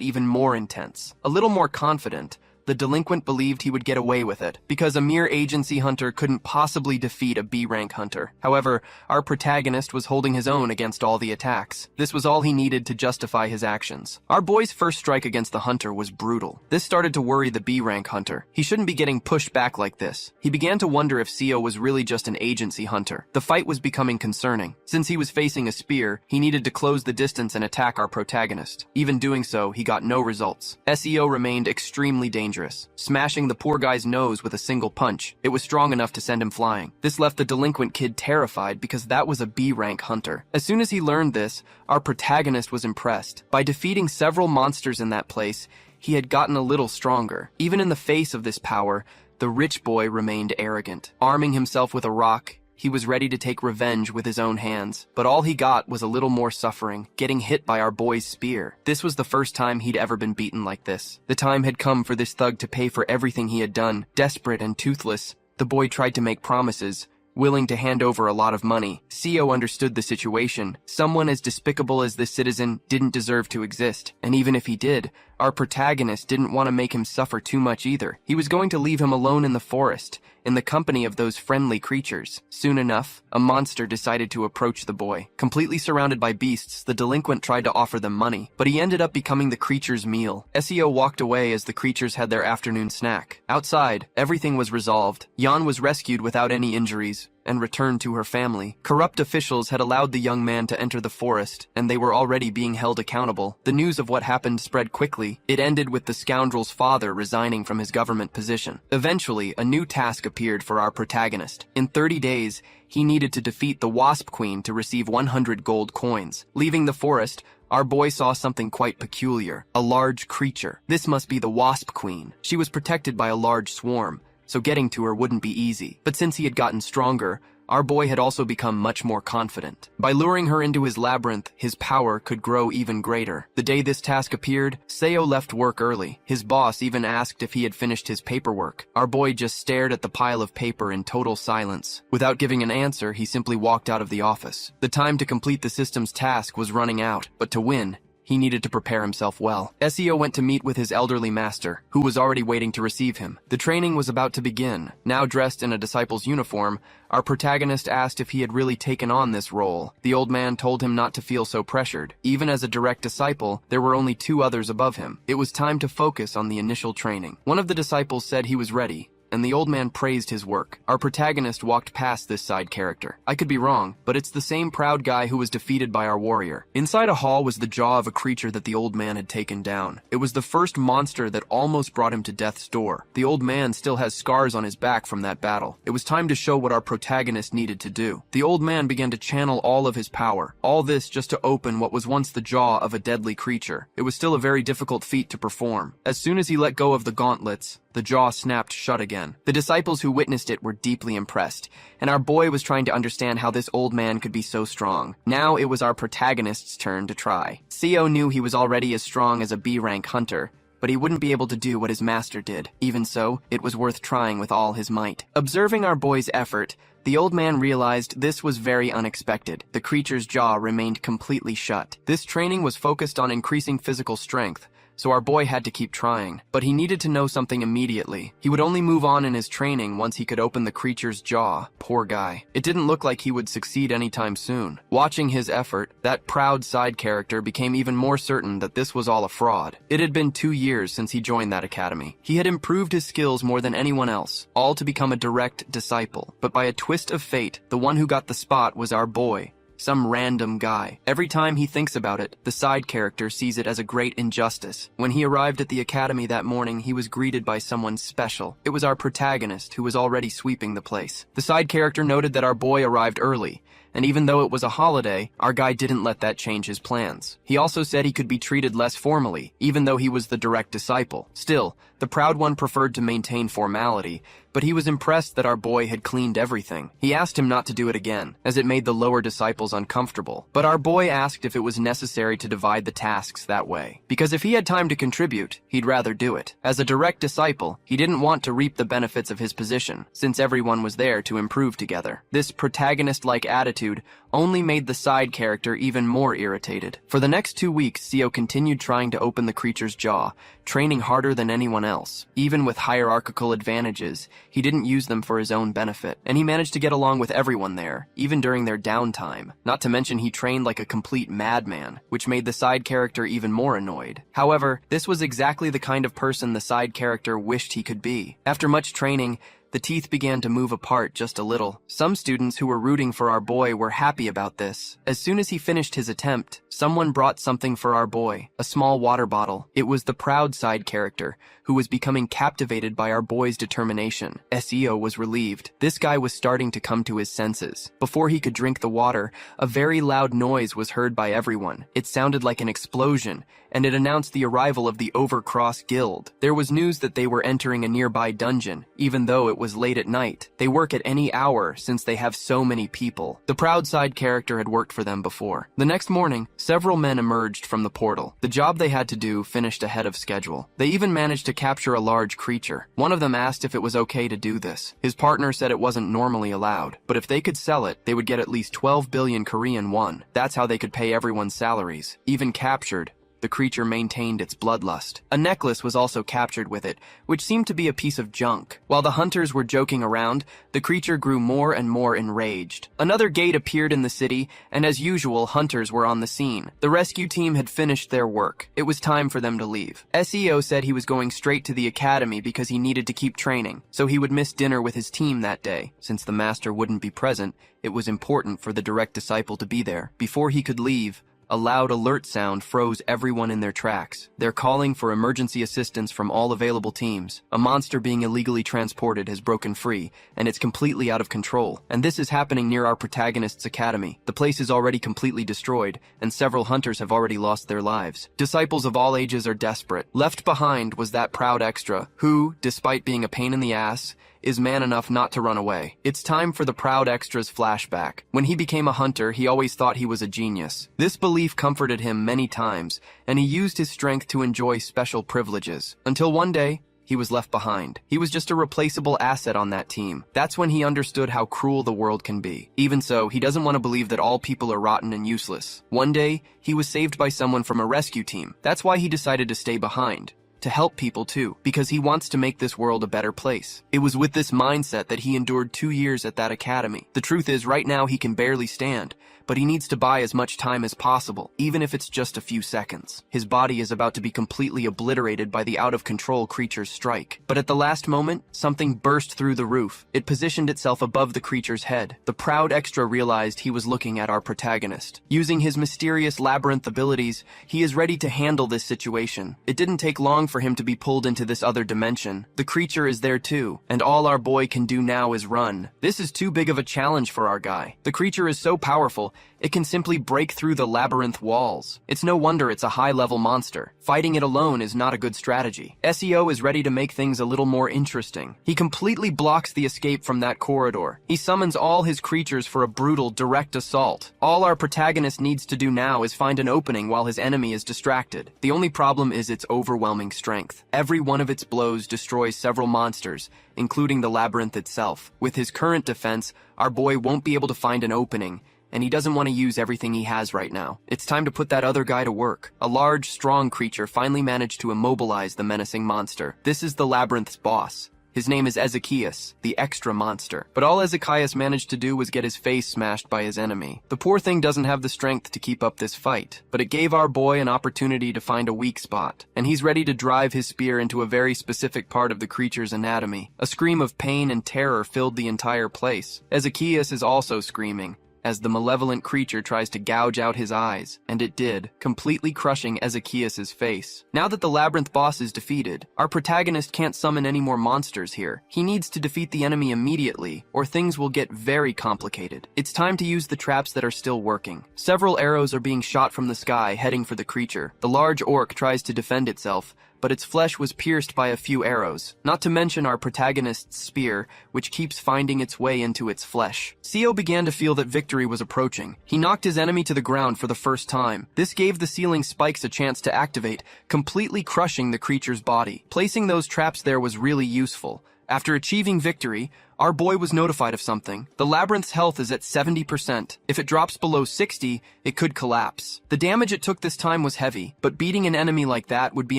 even more intense. A little more confident, the delinquent believed he would get away with it, because a mere agency hunter couldn't possibly defeat a B-rank hunter. However, our protagonist was holding his own against all the attacks. This was all he needed to justify his actions. Our boy's first strike against the hunter was brutal. This started to worry the B-rank hunter. He shouldn't be getting pushed back like this. He began to wonder if CEO was really just an agency hunter. The fight was becoming concerning. Since he was facing a spear, he needed to close the distance and attack our protagonist. Even doing so, he got no results. SEO remained extremely dangerous, smashing the poor guy's nose with a single punch. It was strong enough to send him flying. This left the delinquent kid terrified because that was a B-rank hunter. As soon as he learned this, our protagonist was impressed. By defeating several monsters in that place, he had gotten a little stronger. Even in the face of this power, the rich boy remained arrogant. Arming himself with a rock, he was ready to take revenge with his own hands, but all he got was a little more suffering, getting hit by our boy's spear. This was the first time he'd ever been beaten like this. The time had come for this thug to pay for everything he had done. Desperate and toothless, the boy tried to make promises, willing to hand over a lot of money. CEO understood the situation. Someone as despicable as this citizen didn't deserve to exist, and even if he did, our protagonist didn't want to make him suffer too much either. He was going to leave him alone in the forest, in the company of those friendly creatures. Soon enough, a monster decided to approach the boy. Completely surrounded by beasts, the delinquent tried to offer them money, but he ended up becoming the creature's meal. SEO walked away as the creatures had their afternoon snack. Outside, everything was resolved. Jan was rescued without any injuries and returned to her family. Corrupt officials had allowed the young man to enter the forest, and they were already being held accountable. The news of what happened spread quickly. It ended with the scoundrel's father resigning from his government position. Eventually, a new task appeared for our protagonist. In 30 days, he needed to defeat the Wasp Queen to receive 100 gold coins. Leaving the forest, our boy saw something quite peculiar. A large creature. This must be the Wasp Queen. She was protected by a large swarm, so getting to her wouldn't be easy. But since he had gotten stronger, our boy had also become much more confident. By luring her into his labyrinth, his power could grow even greater. The day this task appeared, Seo left work early. His boss even asked if he had finished his paperwork. Our boy just stared at the pile of paper in total silence. Without giving an answer, he simply walked out of the office. The time to complete the system's task was running out, but to win, he needed to prepare himself well. SEO went to meet with his elderly master, who was already waiting to receive him. The training was about to begin. Now dressed in a disciple's uniform, our protagonist asked if he had really taken on this role. The old man told him not to feel so pressured. Even as a direct disciple, there were only 2 others above him. It was time to focus on the initial training. One of the disciples said he was ready, and the old man praised his work. Our protagonist walked past this side character. I could be wrong, but it's the same proud guy who was defeated by our warrior. Inside a hall was the jaw of a creature that the old man had taken down. It was the first monster that almost brought him to death's door. The old man still has scars on his back from that battle. It was time to show what our protagonist needed to do. The old man began to channel all of his power. All this just to open what was once the jaw of a deadly creature. It was still a very difficult feat to perform. As soon as he let go of the gauntlets, the jaw snapped shut again. The disciples who witnessed it were deeply impressed, and our boy was trying to understand how this old man could be so strong. Now it was our protagonist's turn to try. Seo knew he was already as strong as a B-rank hunter, but he wouldn't be able to do what his master did. Even so, it was worth trying with all his might. Observing our boy's effort, the old man realized this was very unexpected. The creature's jaw remained completely shut. This training was focused on increasing physical strength, so our boy had to keep trying. But he needed to know something immediately. He would only move on in his training once he could open the creature's jaw. Poor guy. It didn't look like he would succeed anytime soon. Watching his effort, that proud side character became even more certain that this was all a fraud. It had been 2 years since he joined that academy. He had improved his skills more than anyone else, all to become a direct disciple. But by a twist of fate, the one who got the spot was our boy. Some random guy. Every time he thinks about it, the side character sees it as a great injustice. When he arrived at the academy that morning, he was greeted by someone special. It was our protagonist, who was already sweeping the place. The side character noted that our boy arrived early, and even though it was a holiday, our guy didn't let that change his plans. He also said he could be treated less formally, even though he was the direct disciple. Still, the proud one preferred to maintain formality, but he was impressed that our boy had cleaned everything. He asked him not to do it again, as it made the lower disciples uncomfortable. But our boy asked if it was necessary to divide the tasks that way, because if he had time to contribute, he'd rather do it. As a direct disciple, he didn't want to reap the benefits of his position, since everyone was there to improve together. This protagonist-like attitude only made the side character even more irritated. For the next 2 weeks, Seo continued trying to open the creature's jaw, training harder than anyone else. Even with hierarchical advantages, he didn't use them for his own benefit, and he managed to get along with everyone there, even during their downtime. Not to mention he trained like a complete madman, which made the side character even more annoyed. However, this was exactly the kind of person the side character wished he could be. After much training, the teeth began to move apart just a little. Some students who were rooting for our boy were happy about this. As soon as he finished his attempt, someone brought something for our boy, a small water bottle. It was the proud side character, who was becoming captivated by our boy's determination. Seo was relieved. This guy was starting to come to his senses. Before he could drink the water, a very loud noise was heard by everyone. It sounded like an explosion, and it announced the arrival of the Overcross Guild. There was news that they were entering a nearby dungeon, even though it was late at night. They work at any hour since they have so many people. The proud side character had worked for them before. The next morning, several men emerged from the portal. The job they had to do finished ahead of schedule. They even managed to capture a large creature. One of them asked if it was okay to do this. His partner said it wasn't normally allowed, but if they could sell it, they would get at least 12 billion Korean won. That's how they could pay everyone's salaries. Even captured, the creature maintained its bloodlust. A necklace was also captured with it, which seemed to be a piece of junk. While the hunters were joking around, the creature grew more and more enraged. Another gate appeared in the city, and as usual, hunters were on the scene. The rescue team had finished their work. It was time for them to leave. Seo said he was going straight to the academy because he needed to keep training, so he would miss dinner with his team that day. Since the master wouldn't be present, it was important for the direct disciple to be there. Before he could leave, a loud alert sound froze everyone in their tracks. They're calling for emergency assistance from all available teams. A monster being illegally transported has broken free, and it's completely out of control. And this is happening near our protagonist's academy. The place is already completely destroyed, and several hunters have already lost their lives. Disciples of all ages are desperate. Left behind was that proud extra, who, despite being a pain in the ass, is man enough not to run away. It's time for the proud extra's flashback. When he became a hunter, he always thought he was a genius. This belief comforted him many times, and he used his strength to enjoy special privileges. Until one day, he was left behind. He was just a replaceable asset on that team. That's when he understood how cruel the world can be. Even so, he doesn't want to believe that all people are rotten and useless. One day, he was saved by someone from a rescue team. That's why he decided to stay behind. To help people too, because he wants to make this world a better place. It was with this mindset that he endured 2 years at that academy. The truth is, right now he can barely stand, but he needs to buy as much time as possible, even if it's just a few seconds. His body is about to be completely obliterated by the out-of-control creature's strike. But at the last moment, something burst through the roof. It positioned itself above the creature's head. The proud extra realized he was looking at our protagonist. Using his mysterious labyrinth abilities, he is ready to handle this situation. It didn't take long for him to be pulled into this other dimension. The creature is there too, and all our boy can do now is run. This is too big of a challenge for our guy. The creature is so powerful, it can simply break through the labyrinth walls. It's no wonder it's a high-level monster. Fighting it alone is not a good strategy. Seo is ready to make things a little more interesting. He completely blocks the escape from that corridor. He summons all his creatures for a brutal, direct assault. All our protagonist needs to do now is find an opening while his enemy is distracted. The only problem is its overwhelming strength. Every one of its blows destroys several monsters, including the labyrinth itself. With his current defense, our boy won't be able to find an opening, and he doesn't want to use everything he has right now. It's time to put that other guy to work. A large, strong creature finally managed to immobilize the menacing monster. This is the labyrinth's boss. His name is Ezekias, the extra monster. But all Ezekias managed to do was get his face smashed by his enemy. The poor thing doesn't have the strength to keep up this fight, but it gave our boy an opportunity to find a weak spot, and he's ready to drive his spear into a very specific part of the creature's anatomy. A scream of pain and terror filled the entire place. Ezekias is also screaming as the malevolent creature tries to gouge out his eyes, and it did, completely crushing Ezekias's face. Now that the labyrinth boss is defeated, our protagonist can't summon any more monsters here. He needs to defeat the enemy immediately, or things will get very complicated. It's time to use the traps that are still working. Several arrows are being shot from the sky, heading for the creature. The large orc tries to defend itself, but its flesh was pierced by a few arrows, not to mention our protagonist's spear, which keeps finding its way into its flesh. Seo began to feel that victory was approaching. He knocked his enemy to the ground for the first time. This gave the ceiling spikes a chance to activate, completely crushing the creature's body. Placing those traps there was really useful. After achieving victory, our boy was notified of something. The labyrinth's health is at 70%. If it drops below 60, it could collapse. The damage it took this time was heavy, but beating an enemy like that would be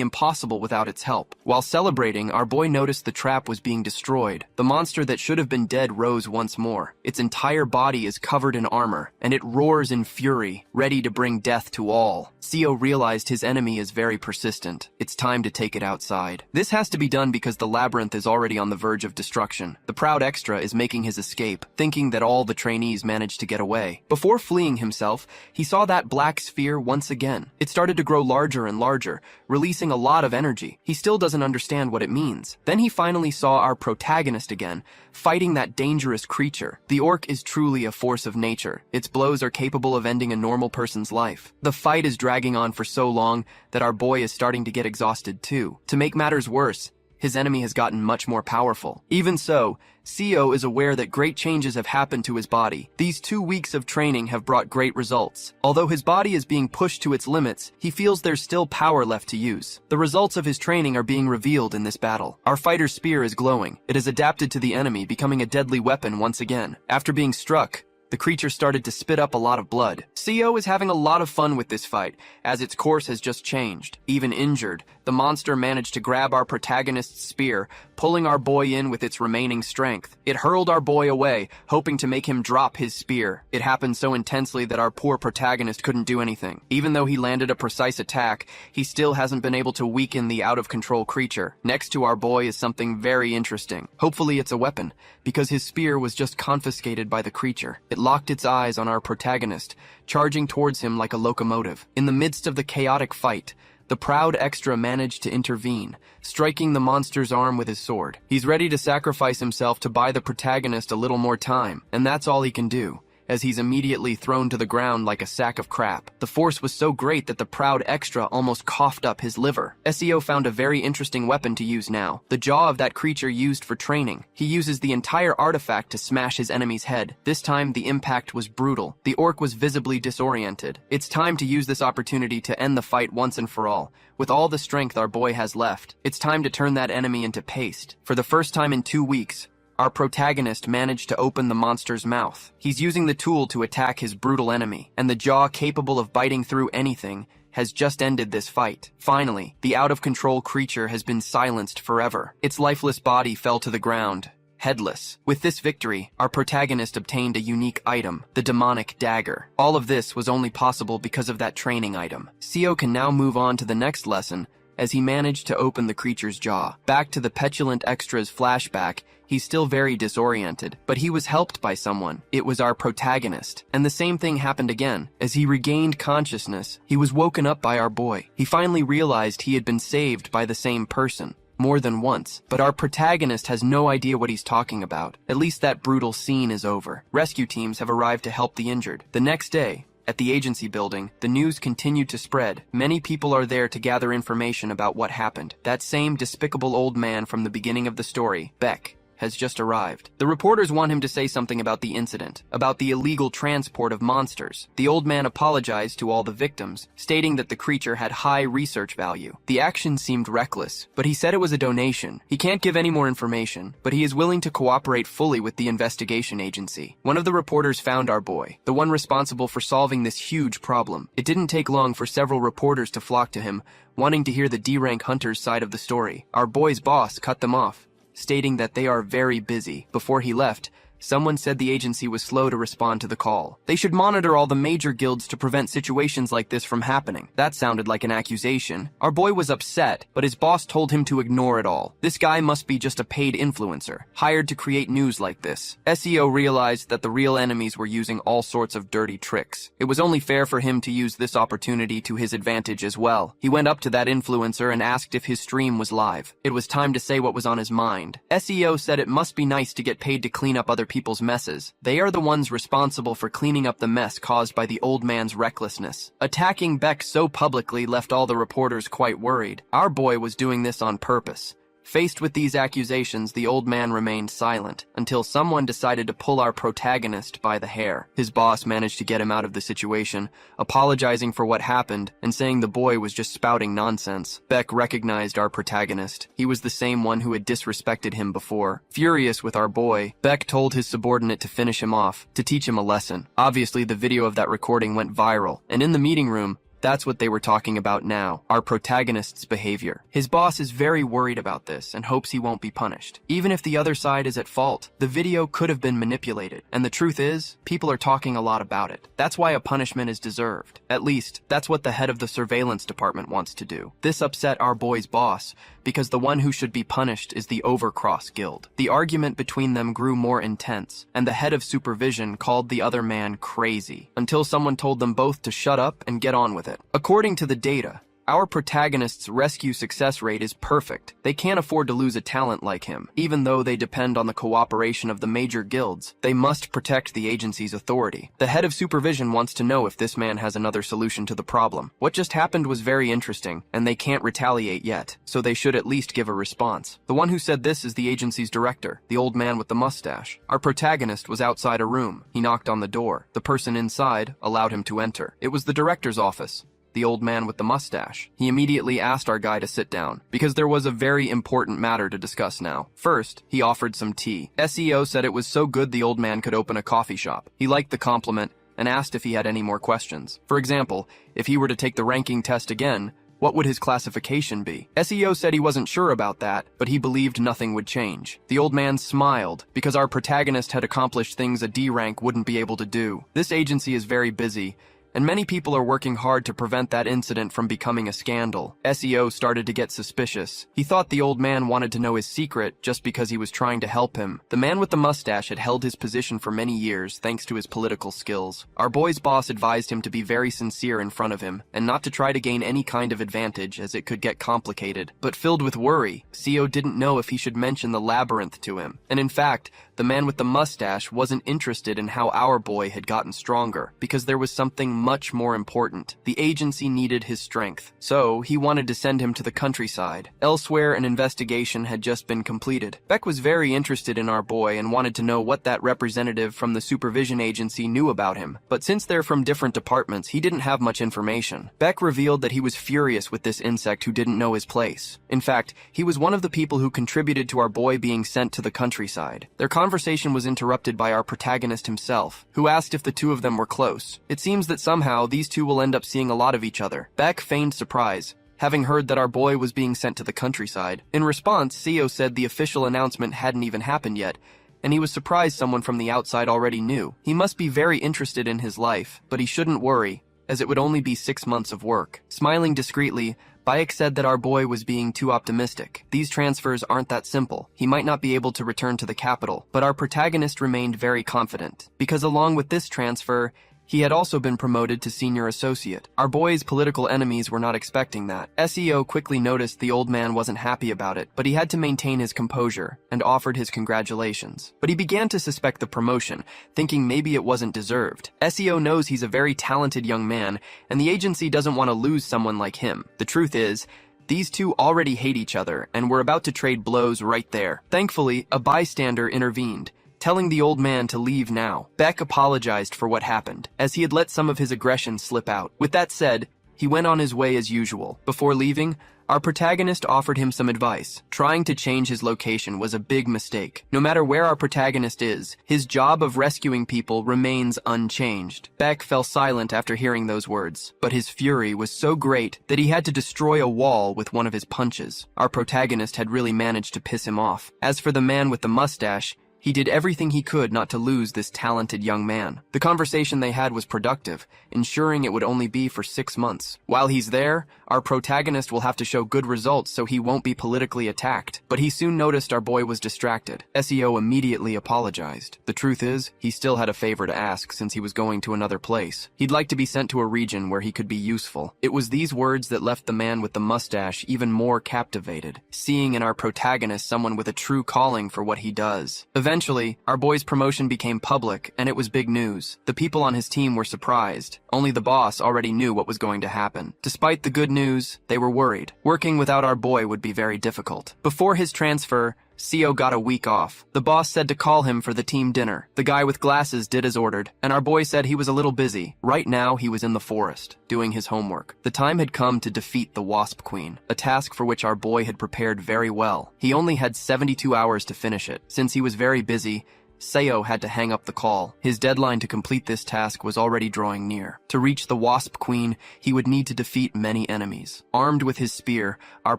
impossible without its help. While celebrating, our boy noticed the trap was being destroyed. The monster that should have been dead rose once more. Its entire body is covered in armor, and it roars in fury, ready to bring death to all. Seo realized his enemy is very persistent. It's time to take it outside. This has to be done because the labyrinth is already on the verge of destruction. The proud extra is making his escape, thinking that all the trainees managed to get away. Before fleeing himself, he saw that black sphere once again. It started to grow larger and larger, releasing a lot of energy. He still doesn't understand what it means. Then he finally saw our protagonist again, fighting that dangerous creature. The orc is truly a force of nature. Its blows are capable of ending a normal person's life. The fight is dragging on for so long that our boy is starting to get exhausted too. To make matters worse, his enemy has gotten much more powerful. Even so, Seo is aware that great changes have happened to his body. These 2 weeks of training have brought great results. Although his body is being pushed to its limits, he feels there's still power left to use. The results of his training are being revealed in this battle. Our fighter's spear is glowing. It has adapted to the enemy, becoming a deadly weapon once again. After being struck, the creature started to spit up a lot of blood. Seo is having a lot of fun with this fight, as its course has just changed. Even injured, the monster managed to grab our protagonist's spear, pulling our boy in with its remaining strength. It hurled our boy away, hoping to make him drop his spear. It happened so intensely that our poor protagonist couldn't do anything. Even though he landed a precise attack, he still hasn't been able to weaken the out-of-control creature. Next to our boy is something very interesting. Hopefully it's a weapon, because his spear was just confiscated by the creature. It locked its eyes on our protagonist, charging towards him like a locomotive. In the midst of the chaotic fight, the proud extra managed to intervene, striking the monster's arm with his sword. He's ready to sacrifice himself to buy the protagonist a little more time, and that's all he can do, as he's immediately thrown to the ground like a sack of crap. The force was so great that the proud extra almost coughed up his liver. Seo found a very interesting weapon to use now, the jaw of that creature used for training. He uses the entire artifact to smash his enemy's head. This time, the impact was brutal. The orc was visibly disoriented. It's time to use this opportunity to end the fight once and for all. With all the strength our boy has left, it's time to turn that enemy into paste. For the first time in 2 weeks, our protagonist managed to open the monster's mouth. He's using the tool to attack his brutal enemy, and the jaw capable of biting through anything has just ended this fight. Finally, the out-of-control creature has been silenced forever. Its lifeless body fell to the ground, headless. With this victory, our protagonist obtained a unique item, the demonic dagger. All of this was only possible because of that training item. Seo can now move on to the next lesson, as he managed to open the creature's jaw. Back to the petulant extra's flashback, he's still very disoriented, but he was helped by someone. It was our protagonist. And the same thing happened again. As he regained consciousness, he was woken up by our boy. He finally realized he had been saved by the same person, more than once. But our protagonist has no idea what he's talking about. At least that brutal scene is over. Rescue teams have arrived to help the injured. The next day, at the agency building, the news continued to spread. Many people are there to gather information about what happened. That same despicable old man from the beginning of the story, Beck, has just arrived. The reporters want him to say something about the incident, about the illegal transport of monsters. The old man apologized to all the victims, stating that the creature had high research value. The action seemed reckless, but he said it was a donation. He can't give any more information, but he is willing to cooperate fully with the investigation agency. One of the reporters found our boy, the one responsible for solving this huge problem. It didn't take long for several reporters to flock to him, wanting to hear the D-rank hunters' side of the story. Our boy's boss cut them off, stating that they are very busy. Before he left, someone said the agency was slow to respond to the call. They should monitor all the major guilds to prevent situations like this from happening. That sounded like an accusation. Our boy was upset, but his boss told him to ignore it all. This guy must be just a paid influencer, hired to create news like this. SEO realized that the real enemies were using all sorts of dirty tricks. It was only fair for him to use this opportunity to his advantage as well. He went up to that influencer and asked if his stream was live. It was time to say what was on his mind. SEO said it must be nice to get paid to clean up other people's messes. They are the ones responsible for cleaning up the mess caused by the old man's recklessness. Attacking Beck so publicly left all the reporters quite worried. Our boy was doing this on purpose. Faced with these accusations, the old man remained silent until someone decided to pull our protagonist by the hair. His boss managed to get him out of the situation, apologizing for what happened and saying the boy was just spouting nonsense. Beck recognized our protagonist. He was the same one who had disrespected him before. Furious with our boy, Beck told his subordinate to finish him off, to teach him a lesson. Obviously, the video of that recording went viral, and in the meeting room, that's what they were talking about now, our protagonist's behavior. His boss is very worried about this and hopes he won't be punished. Even if the other side is at fault, the video could have been manipulated. And the truth is, people are talking a lot about it. That's why a punishment is deserved. At least, that's what the head of the surveillance department wants to do. This upset our boy's boss, because the one who should be punished is the Overcross Guild. The argument between them grew more intense, and the head of supervision called the other man crazy, until someone told them both to shut up and get on with it. According to the data, our protagonist's rescue success rate is perfect. They can't afford to lose a talent like him. Even though they depend on the cooperation of the major guilds, they must protect the agency's authority. The head of supervision wants to know if this man has another solution to the problem. What just happened was very interesting, and they can't retaliate yet, so they should at least give a response. The one who said this is the agency's director, the old man with the mustache. Our protagonist was outside a room. He knocked on the door. The person inside allowed him to enter. It was the director's office, the old man with the mustache. He immediately asked our guy to sit down, because there was a very important matter to discuss now. First, he offered some tea. SEO said it was so good the old man could open a coffee shop. He liked the compliment and asked if he had any more questions. For example, if he were to take the ranking test again, what would his classification be? SEO said he wasn't sure about that, but he believed nothing would change. The old man smiled, because our protagonist had accomplished things a D rank wouldn't be able to do. This agency is very busy, and many people are working hard to prevent that incident from becoming a scandal. SEO started to get suspicious. He thought the old man wanted to know his secret just because he was trying to help him. The man with the mustache had held his position for many years thanks to his political skills. Our boy's boss advised him to be very sincere in front of him and not to try to gain any kind of advantage, as it could get complicated. But filled with worry, SEO didn't know if he should mention the labyrinth to him. And in fact, the man with the mustache wasn't interested in how our boy had gotten stronger, because there was something much more important. The agency needed his strength, so he wanted to send him to the countryside. Elsewhere, an investigation had just been completed. Beck was very interested in our boy and wanted to know what that representative from the supervision agency knew about him, but since they're from different departments, he didn't have much information. Beck revealed that he was furious with this insect who didn't know his place. In fact, he was one of the people who contributed to our boy being sent to the countryside. Their conversation was interrupted by our protagonist himself, who asked if the two of them were close. It seems that somehow these two will end up seeing a lot of each other. Beck feigned surprise, having heard that our boy was being sent to the countryside. In response, CEO said the official announcement hadn't even happened yet, and he was surprised someone from the outside already knew. He must be very interested in his life, but he shouldn't worry, as it would only be 6 months of work. Smiling discreetly, Bayek said that our boy was being too optimistic. These transfers aren't that simple. He might not be able to return to the capital, but our protagonist remained very confident, because along with this transfer, he had also been promoted to senior associate. Our boy's political enemies were not expecting that. SEO quickly noticed the old man wasn't happy about it, but he had to maintain his composure and offered his congratulations. But he began to suspect the promotion, thinking maybe it wasn't deserved. SEO knows he's a very talented young man, and the agency doesn't want to lose someone like him. The truth is, These two already hate each other and were about to trade blows right there. Thankfully, a bystander intervened, telling the old man to leave now. Beck apologized for what happened, as he had let some of his aggression slip out. With that said, he went on his way as usual. Before leaving, our protagonist offered him some advice. Trying to change his location was a big mistake. No matter where our protagonist is, his job of rescuing people remains unchanged. Beck fell silent after hearing those words, but his fury was so great that he had to destroy a wall with one of his punches. Our protagonist had really managed to piss him off. As for the man with the mustache, he did everything he could not to lose this talented young man. The conversation they had was productive, ensuring it would only be for 6 months. While he's there, our protagonist will have to show good results so he won't be politically attacked. But he soon noticed our boy was distracted. SEO immediately apologized. The truth is, he still had a favor to ask since he was going to another place. He'd like to be sent to a region where he could be useful. It was these words that left the man with the mustache even more captivated, seeing in our protagonist someone with a true calling for what he does. Eventually, our boy's promotion became public, and it was big news. The people on his team were surprised. Only the boss already knew what was going to happen. Despite the good news, they were worried. Working without our boy would be very difficult. Before his transfer, CO got a week off. The boss said to call him for the team dinner. The guy with glasses did as ordered, and our boy said he was a little busy. Right now, he was in the forest, doing his homework. The time had come to defeat the Wasp Queen, a task for which our boy had prepared very well. He only had 72 hours to finish it. Since he was very busy, Seo had to hang up the call. His deadline to complete this task was already drawing near. To reach the Wasp Queen, he would need to defeat many enemies. Armed with his spear, our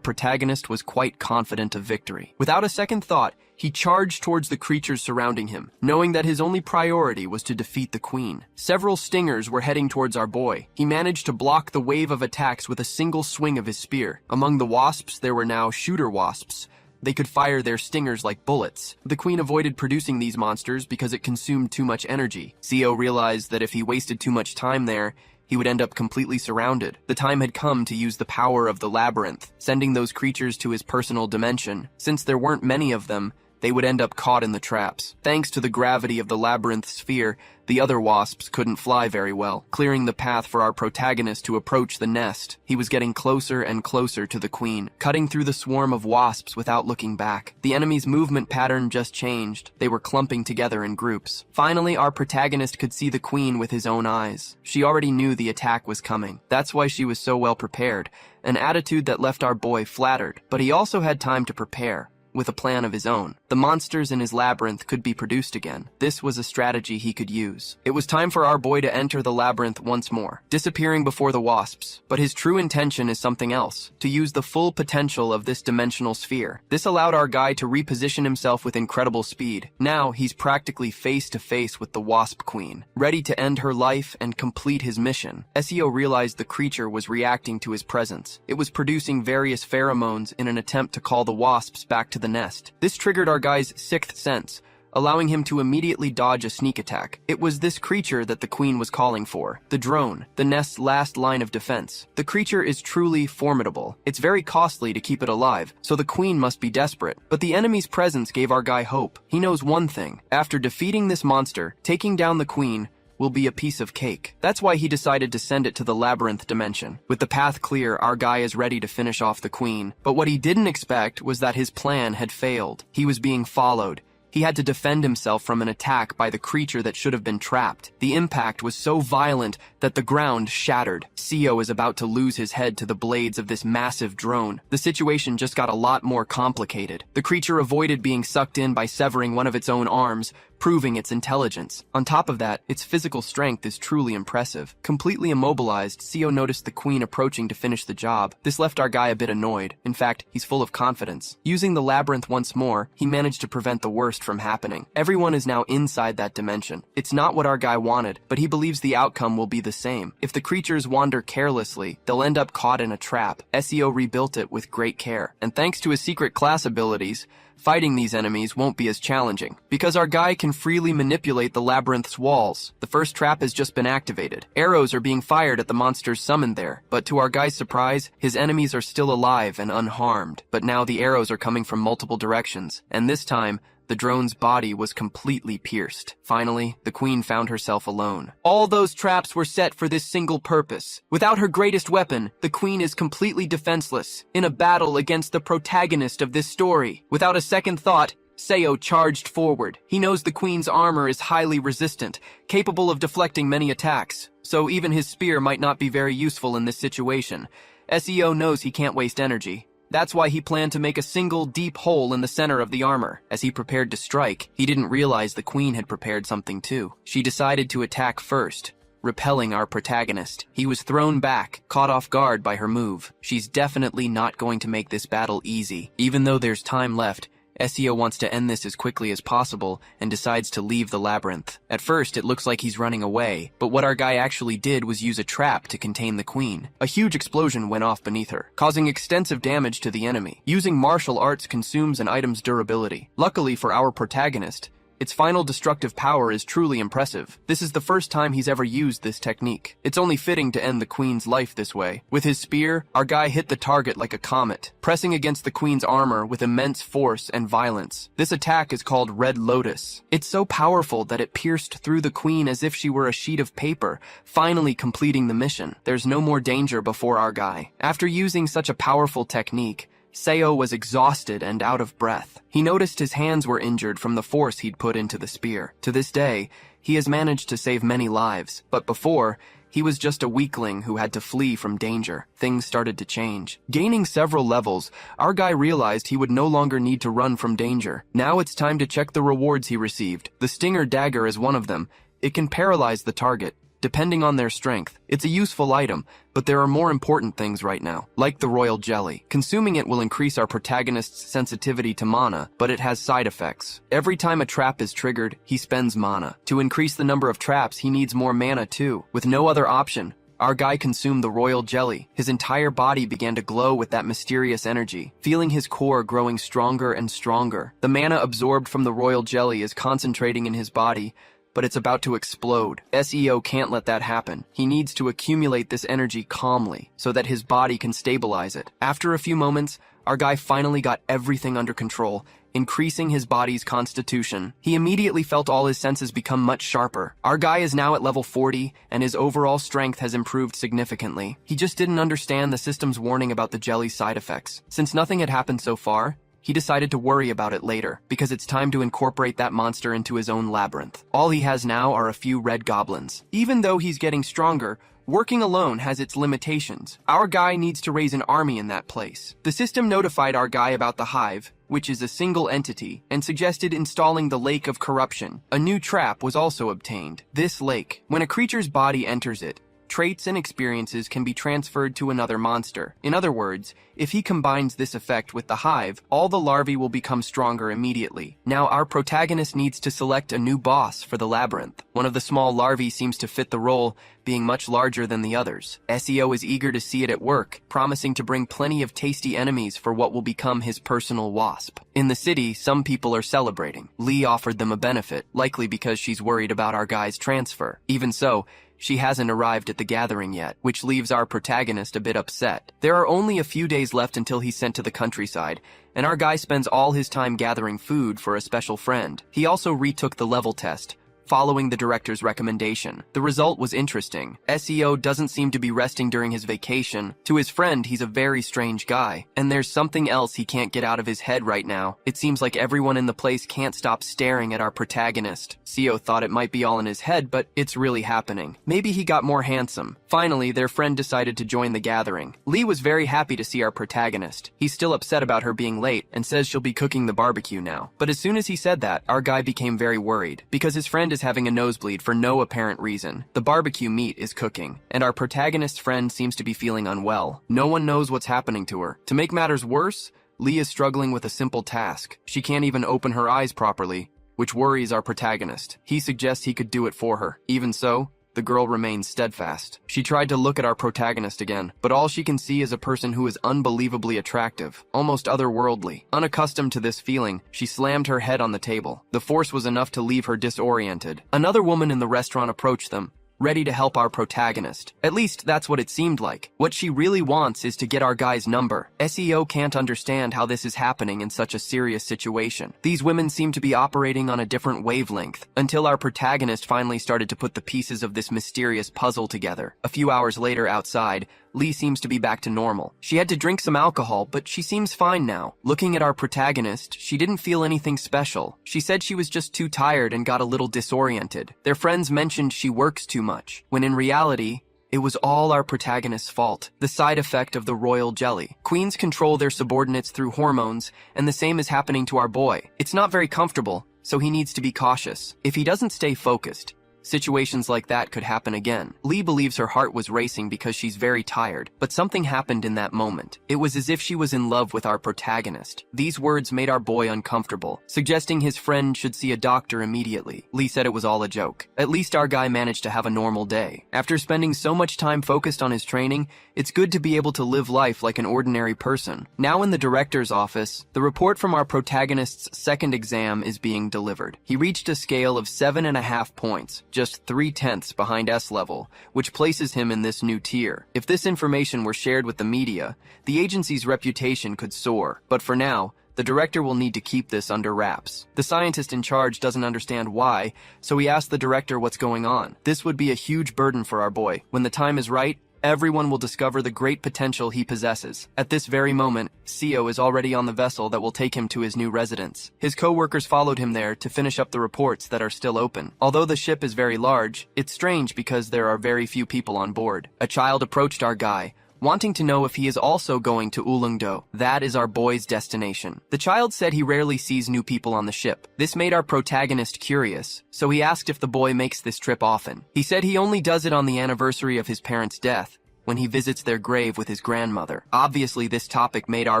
protagonist was quite confident of victory. Without a second thought, he charged towards the creatures surrounding him, knowing that his only priority was to defeat the queen. Several stingers were heading towards our boy. He managed to block the wave of attacks with a single swing of his spear. Among the wasps, there were now shooter wasps. They could fire their stingers like bullets. The queen avoided producing these monsters because it consumed too much energy. Seo realized that if he wasted too much time there, he would end up completely surrounded. The time had come to use the power of the labyrinth, sending those creatures to his personal dimension. Since there weren't many of them, they would end up caught in the traps. Thanks to the gravity of the labyrinth sphere, the other wasps couldn't fly very well, clearing the path for our protagonist to approach the nest. He was getting closer and closer to the queen, cutting through the swarm of wasps without looking back. The enemy's movement pattern just changed. They were clumping together in groups. Finally, our protagonist could see the queen with his own eyes. She already knew the attack was coming. That's why she was so well prepared, an attitude that left our boy flattered. But he also had time to prepare, with a plan of his own. The monsters in his labyrinth could be produced again. This was a strategy he could use. It was time for our boy to enter the labyrinth once more, disappearing before the wasps. But his true intention is something else, to use the full potential of this dimensional sphere. This allowed our guy to reposition himself with incredible speed. Now, he's practically face to face with the Wasp Queen, ready to end her life and complete his mission. SEO realized the creature was reacting to his presence. It was producing various pheromones in an attempt to call the wasps back to the nest. This triggered our guy's sixth sense, allowing him to immediately dodge a sneak attack. It was this creature that the queen was calling for, the drone, the nest's last line of defense. The creature is truly formidable. It's very costly to keep it alive, so the queen must be desperate. But the enemy's presence gave our guy hope. He knows one thing: after defeating this monster, taking down the queen will be a piece of cake. That's why he decided to send it to the labyrinth dimension. With the path clear, our guy is ready to finish off the queen. But what he didn't expect was that his plan had failed. He was being followed. He had to defend himself from an attack by the creature that should have been trapped. The impact was so violent that the ground shattered. Seo is about to lose his head to the blades of this massive drone. The situation just got a lot more complicated. The creature avoided being sucked in by severing one of its own arms, proving its intelligence. On top of that, its physical strength is truly impressive. Completely immobilized, Seo noticed the queen approaching to finish the job. This left our guy a bit annoyed. In fact, he's full of confidence. Using the labyrinth once more, he managed to prevent the worst from happening. Everyone is now inside that dimension. It's not what our guy wanted, but he believes the outcome will be the same. If the creatures wander carelessly, they'll end up caught in a trap. SEO rebuilt it with great care, and thanks to his secret class abilities, fighting these enemies won't be as challenging, because our guy can freely manipulate the labyrinth's walls. The first trap has just been activated. Arrows are being fired at the monsters summoned there, but to our guy's surprise, his enemies are still alive and unharmed. But now the arrows are coming from multiple directions, and this time, The drone's body was completely pierced. Finally, the queen found herself alone. All those traps were set for this single purpose. Without her greatest weapon, the queen is completely defenseless in a battle against the protagonist of this story. Without a second thought, Seo charged forward. He knows the queen's armor is highly resistant, capable of deflecting many attacks, so even his spear might not be very useful in this situation. Seo knows he can't waste energy. That's why he planned to make a single deep hole in the center of the armor. As he prepared to strike, he didn't realize the queen had prepared something too. She decided to attack first, repelling our protagonist. He was thrown back, caught off guard by her move. She's definitely not going to make this battle easy. Even though there's time left, Seo wants to end this as quickly as possible and decides to leave the labyrinth. At first, it looks like he's running away, but what our guy actually did was use a trap to contain the queen. A huge explosion went off beneath her, causing extensive damage to the enemy. Using martial arts consumes an item's durability. Luckily for our protagonist, its final destructive power is truly impressive. This is the first time he's ever used this technique. It's only fitting to end the queen's life this way. With his spear, our guy hit the target like a comet, pressing against the queen's armor with immense force and violence. This attack is called Red Lotus. It's so powerful that it pierced through the queen as if she were a sheet of paper, finally completing the mission. There's no more danger before our guy. After using such a powerful technique, Seo was exhausted and out of breath. He noticed his hands were injured from the force he'd put into the spear. To this day, he has managed to save many lives, but before, he was just a weakling who had to flee from danger. Things started to change. Gaining several levels, our guy realized he would no longer need to run from danger. Now it's time to check the rewards he received. The Stinger Dagger is one of them. It can paralyze the target, depending on their strength. It's a useful item, but there are more important things right now, like the Royal Jelly. Consuming it will increase our protagonist's sensitivity to mana, but it has side effects. Every time a trap is triggered, he spends mana. To increase the number of traps, he needs more mana too. With no other option, our guy consumed the Royal Jelly. His entire body began to glow with that mysterious energy, feeling his core growing stronger and stronger. The mana absorbed from the Royal Jelly is concentrating in his body, but it's about to explode. Seo can't let that happen. He needs to accumulate this energy calmly so that his body can stabilize it. After a few moments, our guy finally got everything under control, increasing his body's constitution. He immediately felt all his senses become much sharper. Our guy is now at level 40, and his overall strength has improved significantly. He just didn't understand the system's warning about the jelly's side effects. Since nothing had happened so far, he decided to worry about it later, because it's time to incorporate that monster into his own labyrinth. All he has now are a few red goblins. Even though he's getting stronger, working alone has its limitations. Our guy needs to raise an army in that place. The system notified our guy about the Hive, which is a single entity, and suggested installing the Lake of Corruption. A new trap was also obtained. This lake, when a creature's body enters it, traits and experiences can be transferred to another monster. In other words, if he combines this effect with the Hive, all the larvae will become stronger immediately. Now our protagonist needs to select a new boss for the labyrinth. One of the small larvae seems to fit the role, being much larger than the others. Seo is eager to see it at work, promising to bring plenty of tasty enemies for what will become his personal wasp. In the city, some people are celebrating. Lee offered them a benefit, likely because she's worried about our guy's transfer. Even so, she hasn't arrived at the gathering yet, which leaves our protagonist a bit upset. There are only a few days left until he's sent to the countryside, and our guy spends all his time gathering food for a special friend. He also retook the level test, following the director's recommendation. The result was interesting. Seo doesn't seem to be resting during his vacation. To his friend, he's a very strange guy. And there's something else he can't get out of his head right now. It seems like everyone in the place can't stop staring at our protagonist. Seo thought it might be all in his head, but it's really happening. Maybe he got more handsome. Finally, their friend decided to join the gathering. Lee was very happy to see our protagonist. He's still upset about her being late and says she'll be cooking the barbecue now. But as soon as he said that, our guy became very worried because his friend is having a nosebleed for no apparent reason. The barbecue meat is cooking, and our protagonist's friend seems to be feeling unwell. No one knows what's happening to her. To make matters worse, Lee is struggling with a simple task. She can't even open her eyes properly, which worries our protagonist. He suggests he could do it for her. Even so, the girl remains steadfast. She tried to look at our protagonist again, but all she can see is a person who is unbelievably attractive, almost otherworldly. Unaccustomed to this feeling, she slammed her head on the table. The force was enough to leave her disoriented. Another woman in the restaurant approached them, ready to help our protagonist. At least that's what it seemed like. What she really wants is to get our guy's number. SEO can't understand how this is happening in such a serious situation. These women seem to be operating on a different wavelength, until our protagonist finally started to put the pieces of this mysterious puzzle together. A few hours later outside, Lee seems to be back to normal. She had to drink some alcohol, but she seems fine now. Looking at our protagonist, she didn't feel anything special. She said she was just too tired and got a little disoriented. Their friends mentioned she works too much, when in reality, it was all our protagonist's fault, the side effect of the royal jelly. Queens control their subordinates through hormones, and the same is happening to our boy. It's not very comfortable, so he needs to be cautious. If he doesn't stay focused, situations like that could happen again. Lee believes her heart was racing because she's very tired, but something happened in that moment. It was as if she was in love with our protagonist. These words made our boy uncomfortable, suggesting his friend should see a doctor immediately. Lee said it was all a joke. At least our guy managed to have a normal day. After spending so much time focused on his training, it's good to be able to live life like an ordinary person. Now in the director's office, the report from our protagonist's second exam is being delivered. He reached a scale of 7.5 points, just 3/10 behind S level, which places him in this new tier. If this information were shared with the media, the agency's reputation could soar. But for now, the director will need to keep this under wraps. The scientist in charge doesn't understand why, so he asked the director what's going on. This would be a huge burden for our boy. When the time is right, everyone will discover the great potential he possesses. At this very moment, Seo is already on the vessel that will take him to his new residence. His co-workers followed him there to finish up the reports that are still open. Although the ship is very large, it's strange because there are very few people on board. A child approached our guy, wanting to know if he is also going to Ulleungdo. That is our boy's destination. The child said he rarely sees new people on the ship. This made our protagonist curious, so he asked if the boy makes this trip often. He said he only does it on the anniversary of his parents' death, when he visits their grave with his grandmother. Obviously, this topic made our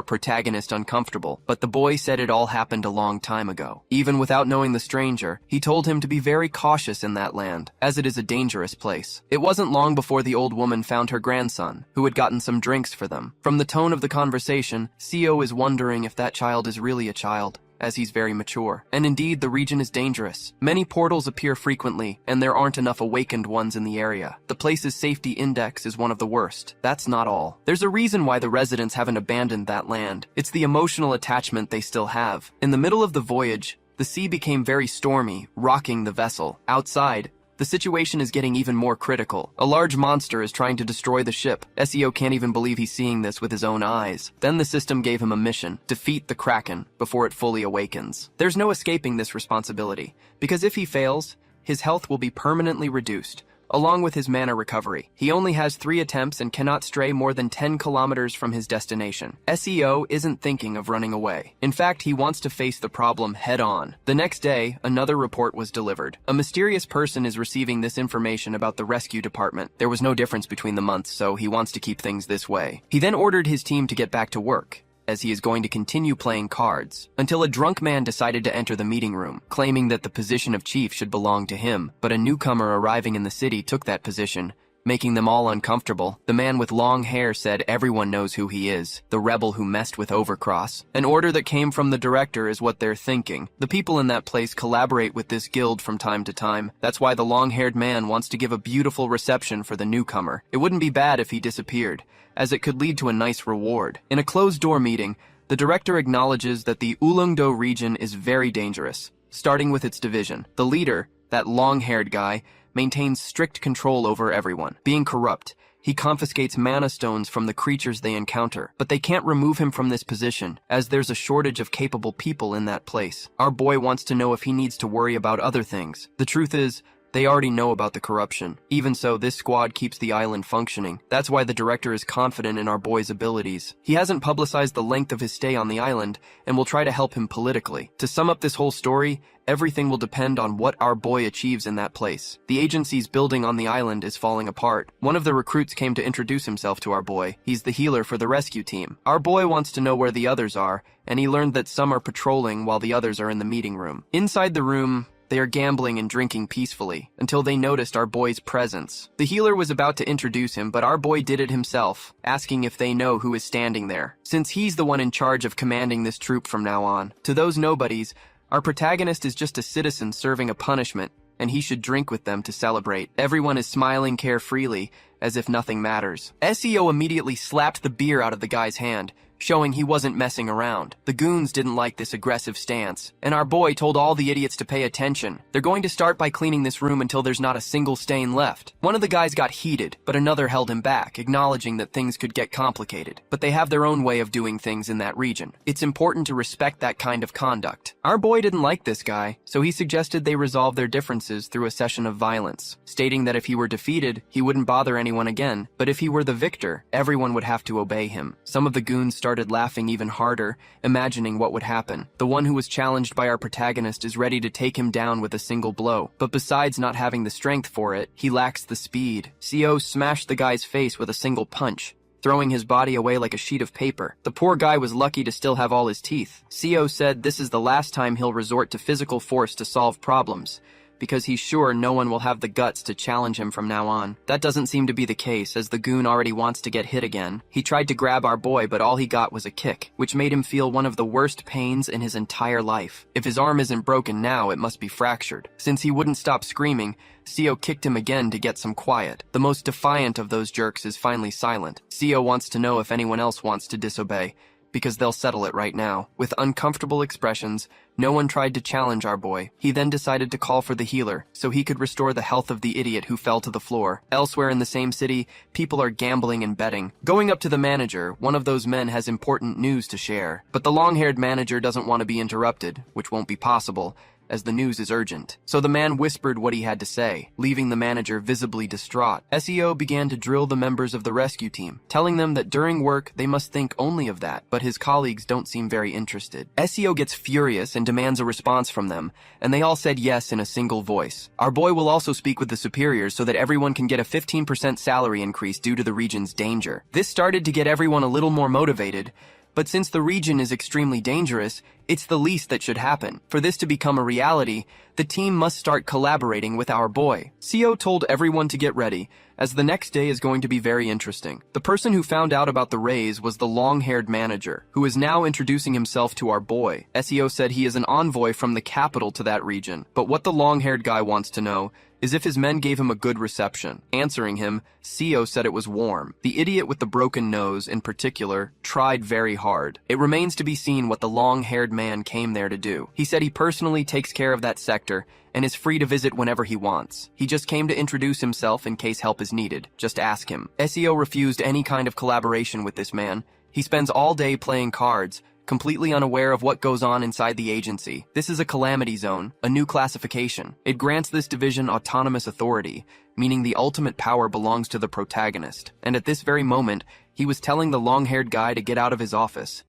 protagonist uncomfortable, but the boy said it all happened a long time ago. Even without knowing the stranger, he told him to be very cautious in that land, as it is a dangerous place. It wasn't long before the old woman found her grandson, who had gotten some drinks for them. From the tone of the conversation, Seo is wondering if that child is really a child, as he's very mature. And indeed, the region is dangerous. Many portals appear frequently, and there aren't enough awakened ones in the area. The place's safety index is one of the worst. That's not all. There's a reason why the residents haven't abandoned that land. It's the emotional attachment they still have. In the middle of the voyage, the sea became very stormy, rocking the vessel. Outside, the situation is getting even more critical. A large monster is trying to destroy the ship. SEO can't even believe he's seeing this with his own eyes. Then the system gave him a mission: defeat the Kraken before it fully awakens. There's no escaping this responsibility, because if he fails, his health will be permanently reduced, along with his mana recovery. He only has 3 attempts and cannot stray more than 10 kilometers from his destination. SEO isn't thinking of running away. In fact, he wants to face the problem head on. The next day, another report was delivered. A mysterious person is receiving this information about the rescue department. There was no difference between the months, so he wants to keep things this way. He then ordered his team to get back to work, as he is going to continue playing cards, until a drunk man decided to enter the meeting room, claiming that the position of chief should belong to him, but a newcomer arriving in the city took that position, making them all uncomfortable. The man with long hair said everyone knows who he is, the rebel who messed with Overcross. An order that came from the director is what they're thinking. The people in that place collaborate with this guild from time to time. That's why the long-haired man wants to give a beautiful reception for the newcomer. It wouldn't be bad if he disappeared, as it could lead to a nice reward. In a closed-door meeting, the director acknowledges that the Ulleungdo region is very dangerous, starting with its division. The leader, that long-haired guy, maintains strict control over everyone. Being corrupt, he confiscates mana stones from the creatures they encounter, but they can't remove him from this position, as there's a shortage of capable people in that place. Our boy wants to know if he needs to worry about other things. The truth is, they already know about the corruption. Even so, this squad keeps the island functioning. That's why the director is confident in our boy's abilities. He hasn't publicized the length of his stay on the island, and will try to help him politically. To sum up this whole story, everything will depend on what our boy achieves in that place. The agency's building on the island is falling apart. One of the recruits came to introduce himself to our boy. He's the healer for the rescue team. Our boy wants to know where the others are, and he learned that some are patrolling while the others are in the meeting room. Inside the room, they are gambling and drinking peacefully, until they noticed our boy's presence. The healer was about to introduce him, but our boy did it himself, asking if they know who is standing there, since he's the one in charge of commanding this troop from now on. To those nobodies, our protagonist is just a citizen serving a punishment, and he should drink with them to celebrate. Everyone is smiling carefreely, as if nothing matters. SEO immediately slapped the beer out of the guy's hand, showing he wasn't messing around. The goons didn't like this aggressive stance, and our boy told all the idiots to pay attention. They're going to start by cleaning this room until there's not a single stain left. One of the guys got heated, but another held him back, acknowledging that things could get complicated. But they have their own way of doing things in that region. It's important to respect that kind of conduct. Our boy didn't like this guy, so he suggested they resolve their differences through a session of violence, stating that if he were defeated, he wouldn't bother anyone again, but if he were the victor, everyone would have to obey him. Some of the goons started laughing even harder, imagining what would happen. The one who was challenged by our protagonist is ready to take him down with a single blow, but besides not having the strength for it, he lacks the speed. CO smashed the guy's face with a single punch, throwing his body away like a sheet of paper. The poor guy was lucky to still have all his teeth. CO said this is the last time he'll resort to physical force to solve problems, because he's sure no one will have the guts to challenge him from now on. That doesn't seem to be the case, as the goon already wants to get hit again. He tried to grab our boy, but all he got was a kick, which made him feel one of the worst pains in his entire life. If his arm isn't broken now, it must be fractured. Since he wouldn't stop screaming, CO kicked him again to get some quiet. The most defiant of those jerks is finally silent. CO wants to know if anyone else wants to disobey, because they'll settle it right now. With uncomfortable expressions, no one tried to challenge our boy. He then decided to call for the healer, so he could restore the health of the idiot who fell to the floor. Elsewhere in the same city, people are gambling and betting. Going up to the manager, one of those men has important news to share. But the long-haired manager doesn't want to be interrupted, which won't be possible, as the news is urgent. So the man whispered what he had to say, leaving the manager visibly distraught. SEO began to drill the members of the rescue team, telling them that during work they must think only of that, but his colleagues don't seem very interested. SEO gets furious and demands a response from them, and they all said yes in a single voice. Our boy will also speak with the superiors so that everyone can get a 15% salary increase due to the region's danger. This started to get everyone a little more motivated, but since the region is extremely dangerous, it's the least that should happen. For this to become a reality, the team must start collaborating with our boy. CO told everyone to get ready, as the next day is going to be very interesting. The person who found out about the raise was the long-haired manager, who is now introducing himself to our boy. SEO said he is an envoy from the capital to that region, but what the long-haired guy wants to know is if his men gave him a good reception. Answering him, CO said it was warm. The idiot with the broken nose, in particular, tried very hard. It remains to be seen what the long-haired man came there to do. He said he personally takes care of that sector and is free to visit whenever he wants. He just came to introduce himself in case help is needed. Just ask him. SEO refused any kind of collaboration with this man. He spends all day playing cards, completely unaware of what goes on inside the agency. This is a calamity zone, a new classification. It grants this division autonomous authority, meaning the ultimate power belongs to the protagonist. And at this very moment, he was telling the long-haired guy to get out of his office.